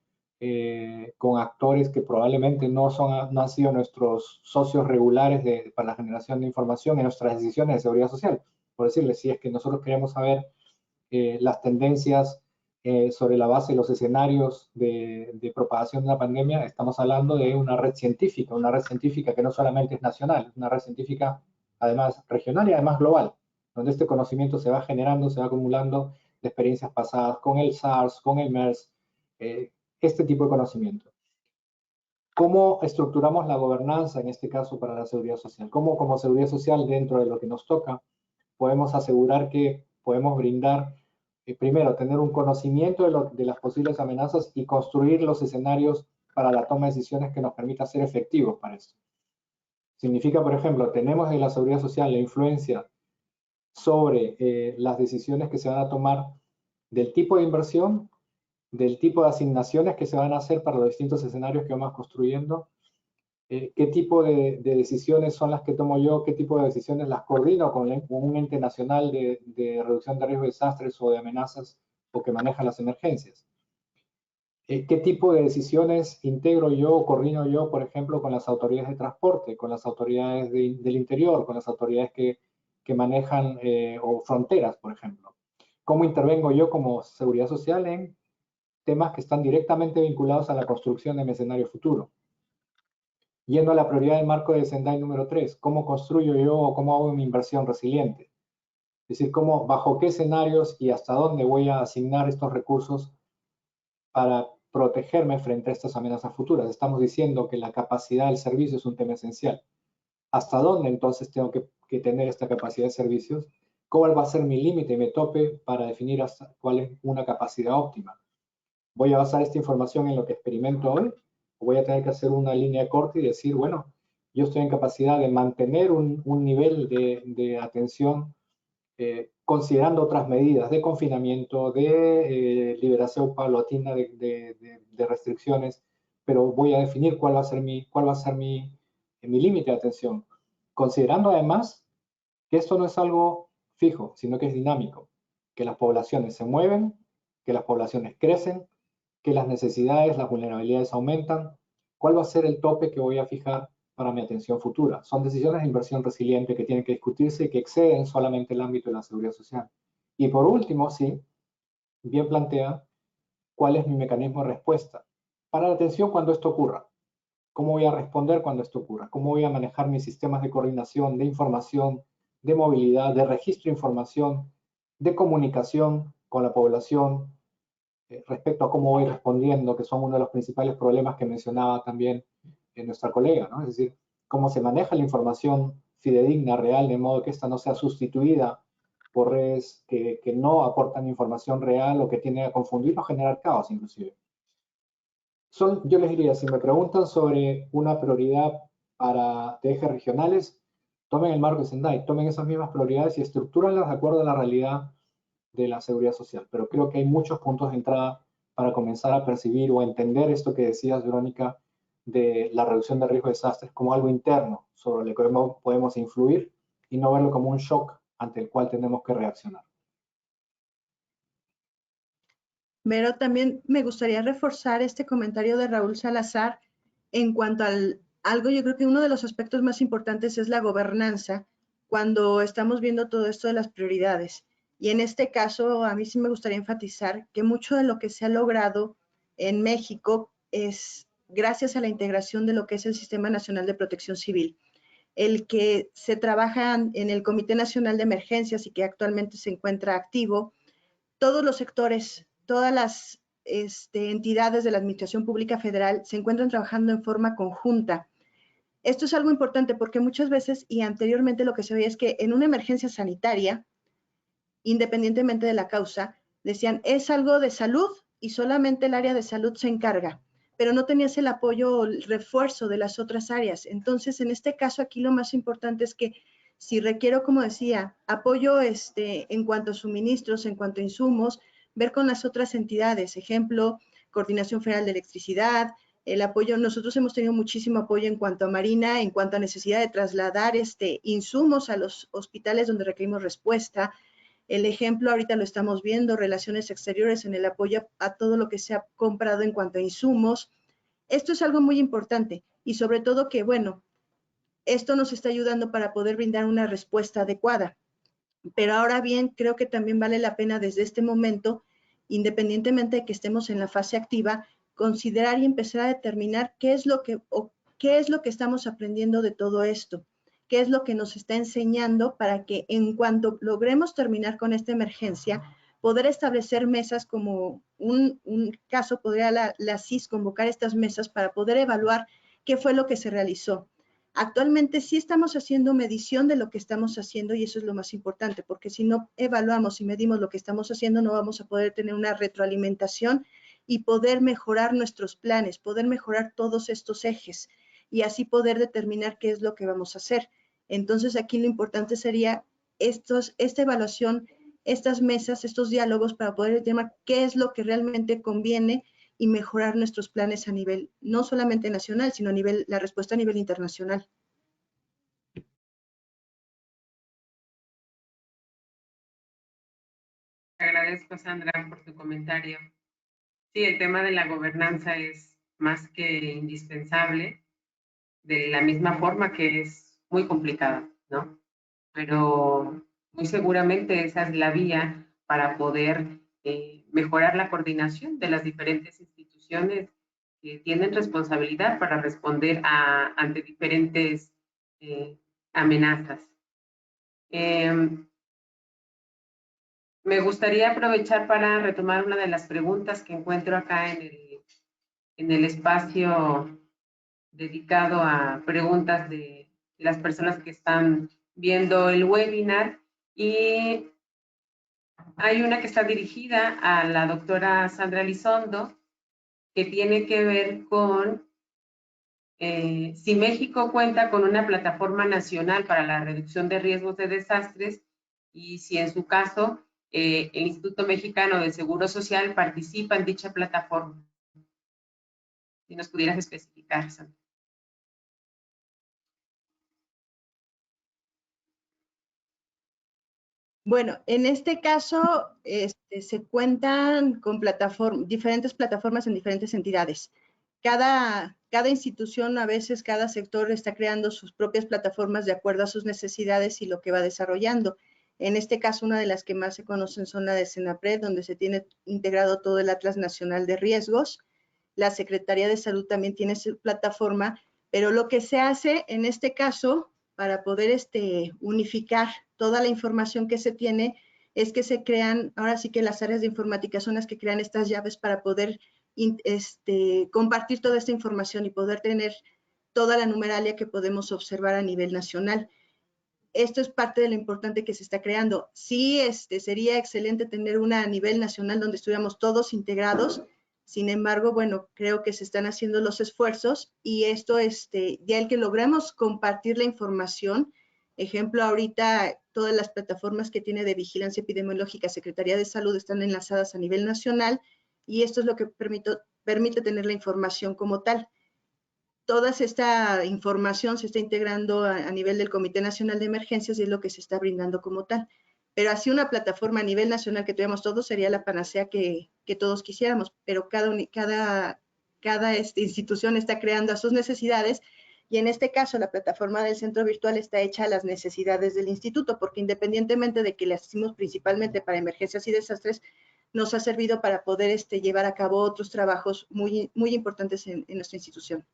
actores que probablemente no han sido nuestros socios regulares para la generación de información en nuestras decisiones de seguridad social. Por decirles, si es que nosotros queremos saber las tendencias sobre la base de los escenarios de propagación de una pandemia, estamos hablando de una red científica que no solamente es nacional, es una red científica además regional y además global, donde este conocimiento se va generando, se va acumulando de experiencias pasadas con el SARS, con el MERS, este tipo de conocimiento. ¿Cómo estructuramos la gobernanza, en este caso, para la seguridad social? ¿Cómo, como seguridad social, dentro de lo que nos toca, podemos asegurar que podemos brindar, primero, tener un conocimiento de las posibles amenazas y construir los escenarios para la toma de decisiones que nos permita ser efectivos para eso? Significa, por ejemplo, tenemos en la seguridad social la influencia sobre las decisiones que se van a tomar del tipo de inversión, del tipo de asignaciones que se van a hacer para los distintos escenarios que vamos construyendo, qué tipo de decisiones son las que tomo yo, qué tipo de decisiones las coordino con un ente nacional de reducción de riesgo de desastres o de amenazas o que maneja las emergencias. ¿Qué tipo de decisiones integro yo o coordino yo, por ejemplo, con las autoridades de transporte, con las autoridades del interior, con las autoridades que manejan o fronteras, por ejemplo? ¿Cómo intervengo yo como seguridad social en temas que están directamente vinculados a la construcción de mi escenario futuro? Yendo a la prioridad del marco de Sendai número 3, ¿cómo construyo yo o cómo hago mi inversión resiliente? Es decir, bajo qué escenarios y hasta dónde voy a asignar estos recursos para protegerme frente a estas amenazas futuras. Estamos diciendo que la capacidad del servicio es un tema esencial. ¿Hasta dónde entonces tengo que tener esta capacidad de servicios? ¿Cuál va a ser mi límite y mi tope para definir hasta cuál es una capacidad óptima? ¿Voy a basar esta información en lo que experimento hoy? ¿O voy a tener que hacer una línea corta y decir, bueno, yo estoy en capacidad de mantener un nivel de atención considerando otras medidas de confinamiento, de liberación paulatina de restricciones, pero voy a definir cuál va a ser mi límite de atención, considerando además que esto no es algo fijo, sino que es dinámico, que las poblaciones se mueven, que las poblaciones crecen, que las necesidades, las vulnerabilidades aumentan. ¿Cuál va a ser el tope que voy a fijar para mi atención futura? Son decisiones de inversión resiliente que tienen que discutirse y que exceden solamente el ámbito de la seguridad social. Y por último, sí, bien plantea, ¿cuál es mi mecanismo de respuesta para la atención cuando esto ocurra? ¿Cómo voy a responder cuando esto ocurra? ¿Cómo voy a manejar mis sistemas de coordinación, de información, de movilidad, de registro de información, de comunicación con la población, respecto a cómo voy respondiendo, que son uno de los principales problemas que mencionaba también nuestra colega, ¿no? Es decir, cómo se maneja la información fidedigna, real, de modo que esta no sea sustituida por redes que no aportan información real o que tienden a confundir o generar caos, inclusive. Yo les diría, si me preguntan sobre una prioridad de ejes regionales, tomen el marco de Sendai, tomen esas mismas prioridades y estructúrenlas de acuerdo a la realidad de la seguridad social. Pero creo que hay muchos puntos de entrada para comenzar a percibir o a entender esto que decías, Verónica, de la reducción de riesgo de desastres como algo interno sobre lo que podemos influir y no verlo como un shock ante el cual tenemos que reaccionar. Pero también me gustaría reforzar este comentario de Raúl Salazar en cuanto algo, yo creo que uno de los aspectos más importantes es la gobernanza, cuando estamos viendo todo esto de las prioridades. Y en este caso, a mí sí me gustaría enfatizar que mucho de lo que se ha logrado en México es gracias a la integración de lo que es el Sistema Nacional de Protección Civil. El que se trabaja en el Comité Nacional de Emergencias y que actualmente se encuentra activo, todos los sectores, todas las entidades de la Administración Pública Federal se encuentran trabajando en forma conjunta. Esto es algo importante porque muchas veces y anteriormente lo que se veía es que en una emergencia sanitaria, independientemente de la causa, decían es algo de salud y solamente el área de salud se encarga, pero no tenías el apoyo o el refuerzo de las otras áreas. Entonces, en este caso aquí lo más importante es que si requiero, como decía, apoyo en cuanto a suministros, en cuanto a insumos, ver con las otras entidades, ejemplo, Coordinación Federal de Electricidad, el apoyo, nosotros hemos tenido muchísimo apoyo en cuanto a Marina, en cuanto a necesidad de trasladar insumos a los hospitales donde requerimos respuesta. El ejemplo ahorita lo estamos viendo, Relaciones Exteriores en el apoyo a todo lo que se ha comprado en cuanto a insumos. Esto es algo muy importante y sobre todo que, bueno, esto nos está ayudando para poder brindar una respuesta adecuada. Pero ahora bien, creo que también vale la pena desde este momento, independientemente de que estemos en la fase activa, considerar y empezar a determinar qué es lo que estamos aprendiendo de todo esto, qué es lo que nos está enseñando para que en cuanto logremos terminar con esta emergencia, poder establecer mesas como un caso, podría la CIS convocar estas mesas para poder evaluar qué fue lo que se realizó. Actualmente sí estamos haciendo medición de lo que estamos haciendo y eso es lo más importante, porque si no evaluamos y medimos lo que estamos haciendo, no vamos a poder tener una retroalimentación y poder mejorar nuestros planes, poder mejorar todos estos ejes y así poder determinar qué es lo que vamos a hacer. Entonces aquí lo importante sería esta evaluación, estas mesas, estos diálogos para poder determinar qué es lo que realmente conviene y mejorar nuestros planes a nivel, no solamente nacional, sino a nivel, la respuesta a nivel internacional. Agradezco, Sandra, por tu comentario. Sí, el tema de la gobernanza es más que indispensable, de la misma forma que es muy complicado, ¿no? Pero muy seguramente esa es la vía para poder mejorar la coordinación de las diferentes instituciones que tienen responsabilidad para responder ante diferentes amenazas. Me gustaría aprovechar para retomar una de las preguntas que encuentro acá en el espacio dedicado a preguntas de las personas que están viendo el webinar, y hay una que está dirigida a la doctora Sandra Elizondo, que tiene que ver con si México cuenta con una plataforma nacional para la reducción de riesgos de desastres y si en su caso el Instituto Mexicano de Seguro Social participa en dicha plataforma. Si nos pudieras especificar, Sandra. Bueno, en este caso se cuentan con diferentes plataformas en diferentes entidades. Cada institución, a veces cada sector está creando sus propias plataformas de acuerdo a sus necesidades y lo que va desarrollando. En este caso, una de las que más se conocen son la de Senapred, donde se tiene integrado todo el Atlas Nacional de Riesgos. La Secretaría de Salud también tiene su plataforma, pero lo que se hace en este caso para poder unificar toda la información que se tiene es que se crean, ahora sí que las áreas de informática son las que crean estas llaves para poder compartir toda esta información y poder tener toda la numeralia que podemos observar a nivel nacional. Esto es parte de lo importante que se está creando. Sí, sería excelente tener una a nivel nacional donde estuviéramos todos integrados. Sin embargo, bueno, creo que se están haciendo los esfuerzos y esto, ya el que logremos compartir la información, ejemplo, ahorita todas las plataformas que tiene de vigilancia epidemiológica Secretaría de Salud están enlazadas a nivel nacional y esto es lo que permite tener la información como tal. Toda esta información se está integrando a nivel del Comité Nacional de Emergencias y es lo que se está brindando como tal. Pero así una plataforma a nivel nacional que tuviéramos todos sería la panacea que todos quisiéramos, pero cada institución está creando a sus necesidades Y en este caso, la plataforma del centro virtual está hecha a las necesidades del instituto, porque independientemente de que la hicimos principalmente para emergencias y desastres, nos ha servido para poder llevar a cabo otros trabajos muy, muy importantes en nuestra institución.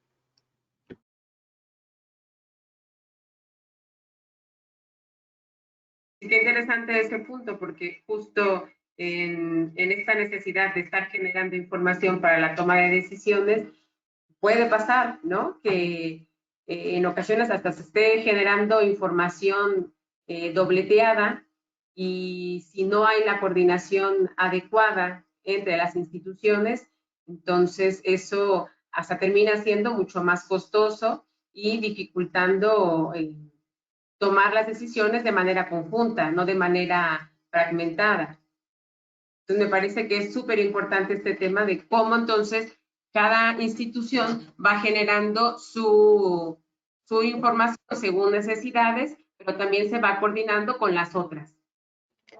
Qué interesante ese punto, porque justo en esta necesidad de estar generando información para la toma de decisiones, puede pasar, ¿no? Que en ocasiones hasta se esté generando información dobleteada, y si no hay la coordinación adecuada entre las instituciones, entonces eso hasta termina siendo mucho más costoso y dificultando tomar las decisiones de manera conjunta, no de manera fragmentada. Entonces me parece que es súper importante este tema de cómo entonces cada institución va generando su información según necesidades, pero también se va coordinando con las otras.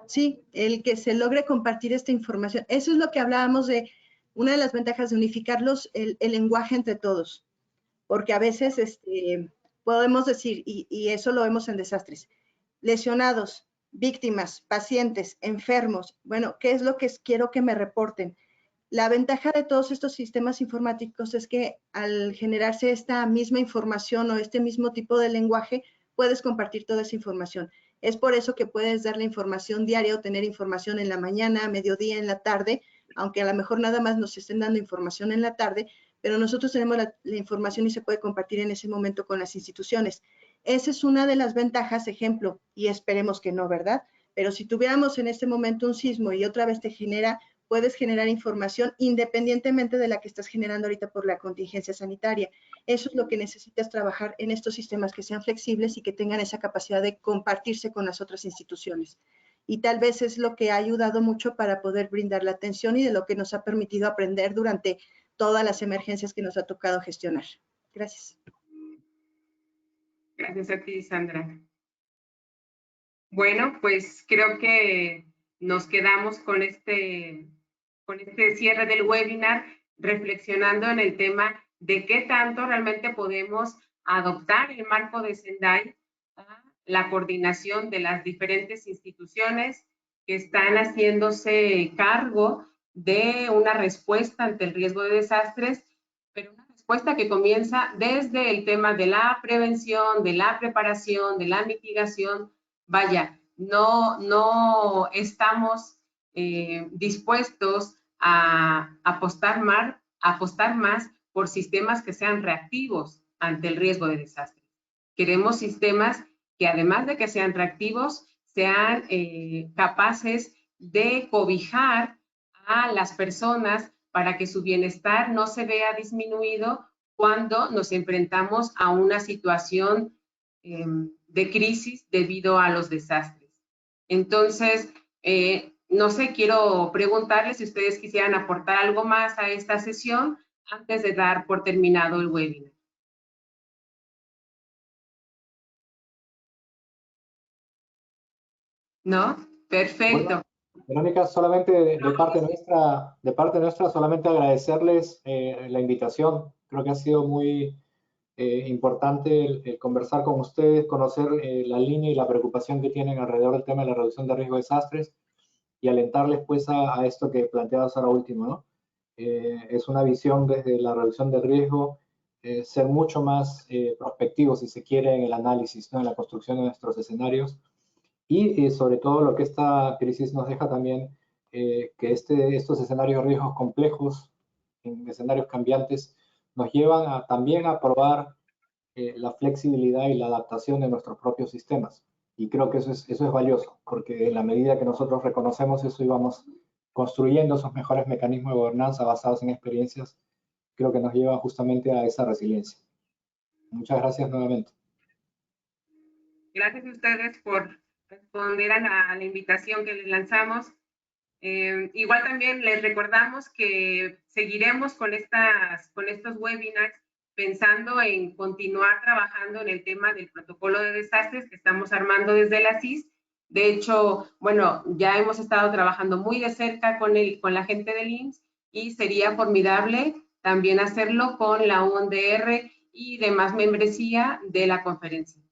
Sí, el que se logre compartir esta información. Eso es lo que hablábamos de una de las ventajas de unificar el lenguaje entre todos, porque a veces podemos decir, y eso lo vemos en desastres, lesionados, víctimas, pacientes, enfermos. Bueno, ¿qué es lo que quiero que me reporten? La ventaja de todos estos sistemas informáticos es que al generarse esta misma información o este mismo tipo de lenguaje, puedes compartir toda esa información. Es por eso que puedes dar la información diaria o tener información en la mañana, a mediodía, en la tarde, aunque a lo mejor nada más nos estén dando información en la tarde, pero nosotros tenemos la información y se puede compartir en ese momento con las instituciones. Esa es una de las ventajas, ejemplo, y esperemos que no, ¿verdad? Pero si tuviéramos en este momento un sismo y otra vez puedes generar información independientemente de la que estás generando ahorita por la contingencia sanitaria. Eso es lo que necesitas trabajar en estos sistemas, que sean flexibles y que tengan esa capacidad de compartirse con las otras instituciones. Y tal vez es lo que ha ayudado mucho para poder brindar la atención y de lo que nos ha permitido aprender durante todas las emergencias que nos ha tocado gestionar. Gracias. Gracias a ti, Sandra. Bueno, pues creo que nos quedamos con este cierre del webinar, reflexionando en el tema de qué tanto realmente podemos adoptar el marco de Sendai, la coordinación de las diferentes instituciones que están haciéndose cargo de una respuesta ante el riesgo de desastres, pero una respuesta que comienza desde el tema de la prevención, de la preparación, de la mitigación. Vaya, no estamos dispuestos a apostar más por sistemas que sean reactivos ante el riesgo de desastre. Queremos sistemas que, además de que sean reactivos, sean capaces de cobijar a las personas para que su bienestar no se vea disminuido cuando nos enfrentamos a una situación de crisis debido a los desastres. Entonces, no sé, quiero preguntarles si ustedes quisieran aportar algo más a esta sesión antes de dar por terminado el webinar. ¿No? Perfecto. Bueno, Verónica, solamente de parte nuestra, solamente agradecerles la invitación. Creo que ha sido muy importante el conversar con ustedes, conocer la línea y la preocupación que tienen alrededor del tema de la reducción de riesgo de desastres y alentarles pues a esto que planteabas ahora último, ¿no? Es una visión desde la reducción de riesgo, ser mucho más prospectivos, si se quiere, en el análisis, ¿no? En la construcción de nuestros escenarios. Y sobre todo lo que esta crisis nos deja también, que estos escenarios de riesgos complejos, en escenarios cambiantes, nos llevan también a probar la flexibilidad y la adaptación de nuestros propios sistemas. Y creo que eso es valioso, porque en la medida que nosotros reconocemos eso y vamos construyendo esos mejores mecanismos de gobernanza basados en experiencias, creo que nos lleva justamente a esa resiliencia. Muchas gracias nuevamente. Gracias a ustedes por responder a la invitación que les lanzamos. Igual también les recordamos que seguiremos con estos webinars pensando en continuar trabajando en el tema del protocolo de desastres que estamos armando desde la CIS. De hecho, bueno, ya hemos estado trabajando muy de cerca con la gente del IMSS y sería formidable también hacerlo con la UNDR y demás membresía de la conferencia.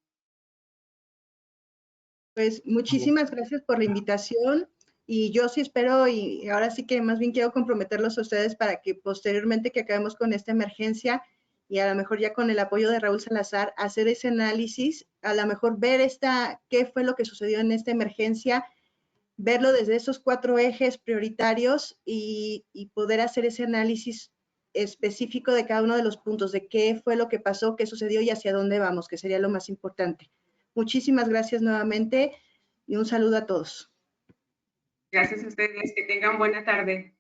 Pues muchísimas gracias por la invitación y yo sí espero y ahora sí que más bien quiero comprometerlos a ustedes para que posteriormente que acabemos con esta emergencia y a lo mejor ya con el apoyo de Raúl Salazar, hacer ese análisis, a lo mejor ver qué fue lo que sucedió en esta emergencia, verlo desde esos 4 ejes prioritarios y poder hacer ese análisis específico de cada uno de los puntos, de qué fue lo que pasó, qué sucedió y hacia dónde vamos, que sería lo más importante. Muchísimas gracias nuevamente y un saludo a todos. Gracias a ustedes, que tengan buena tarde.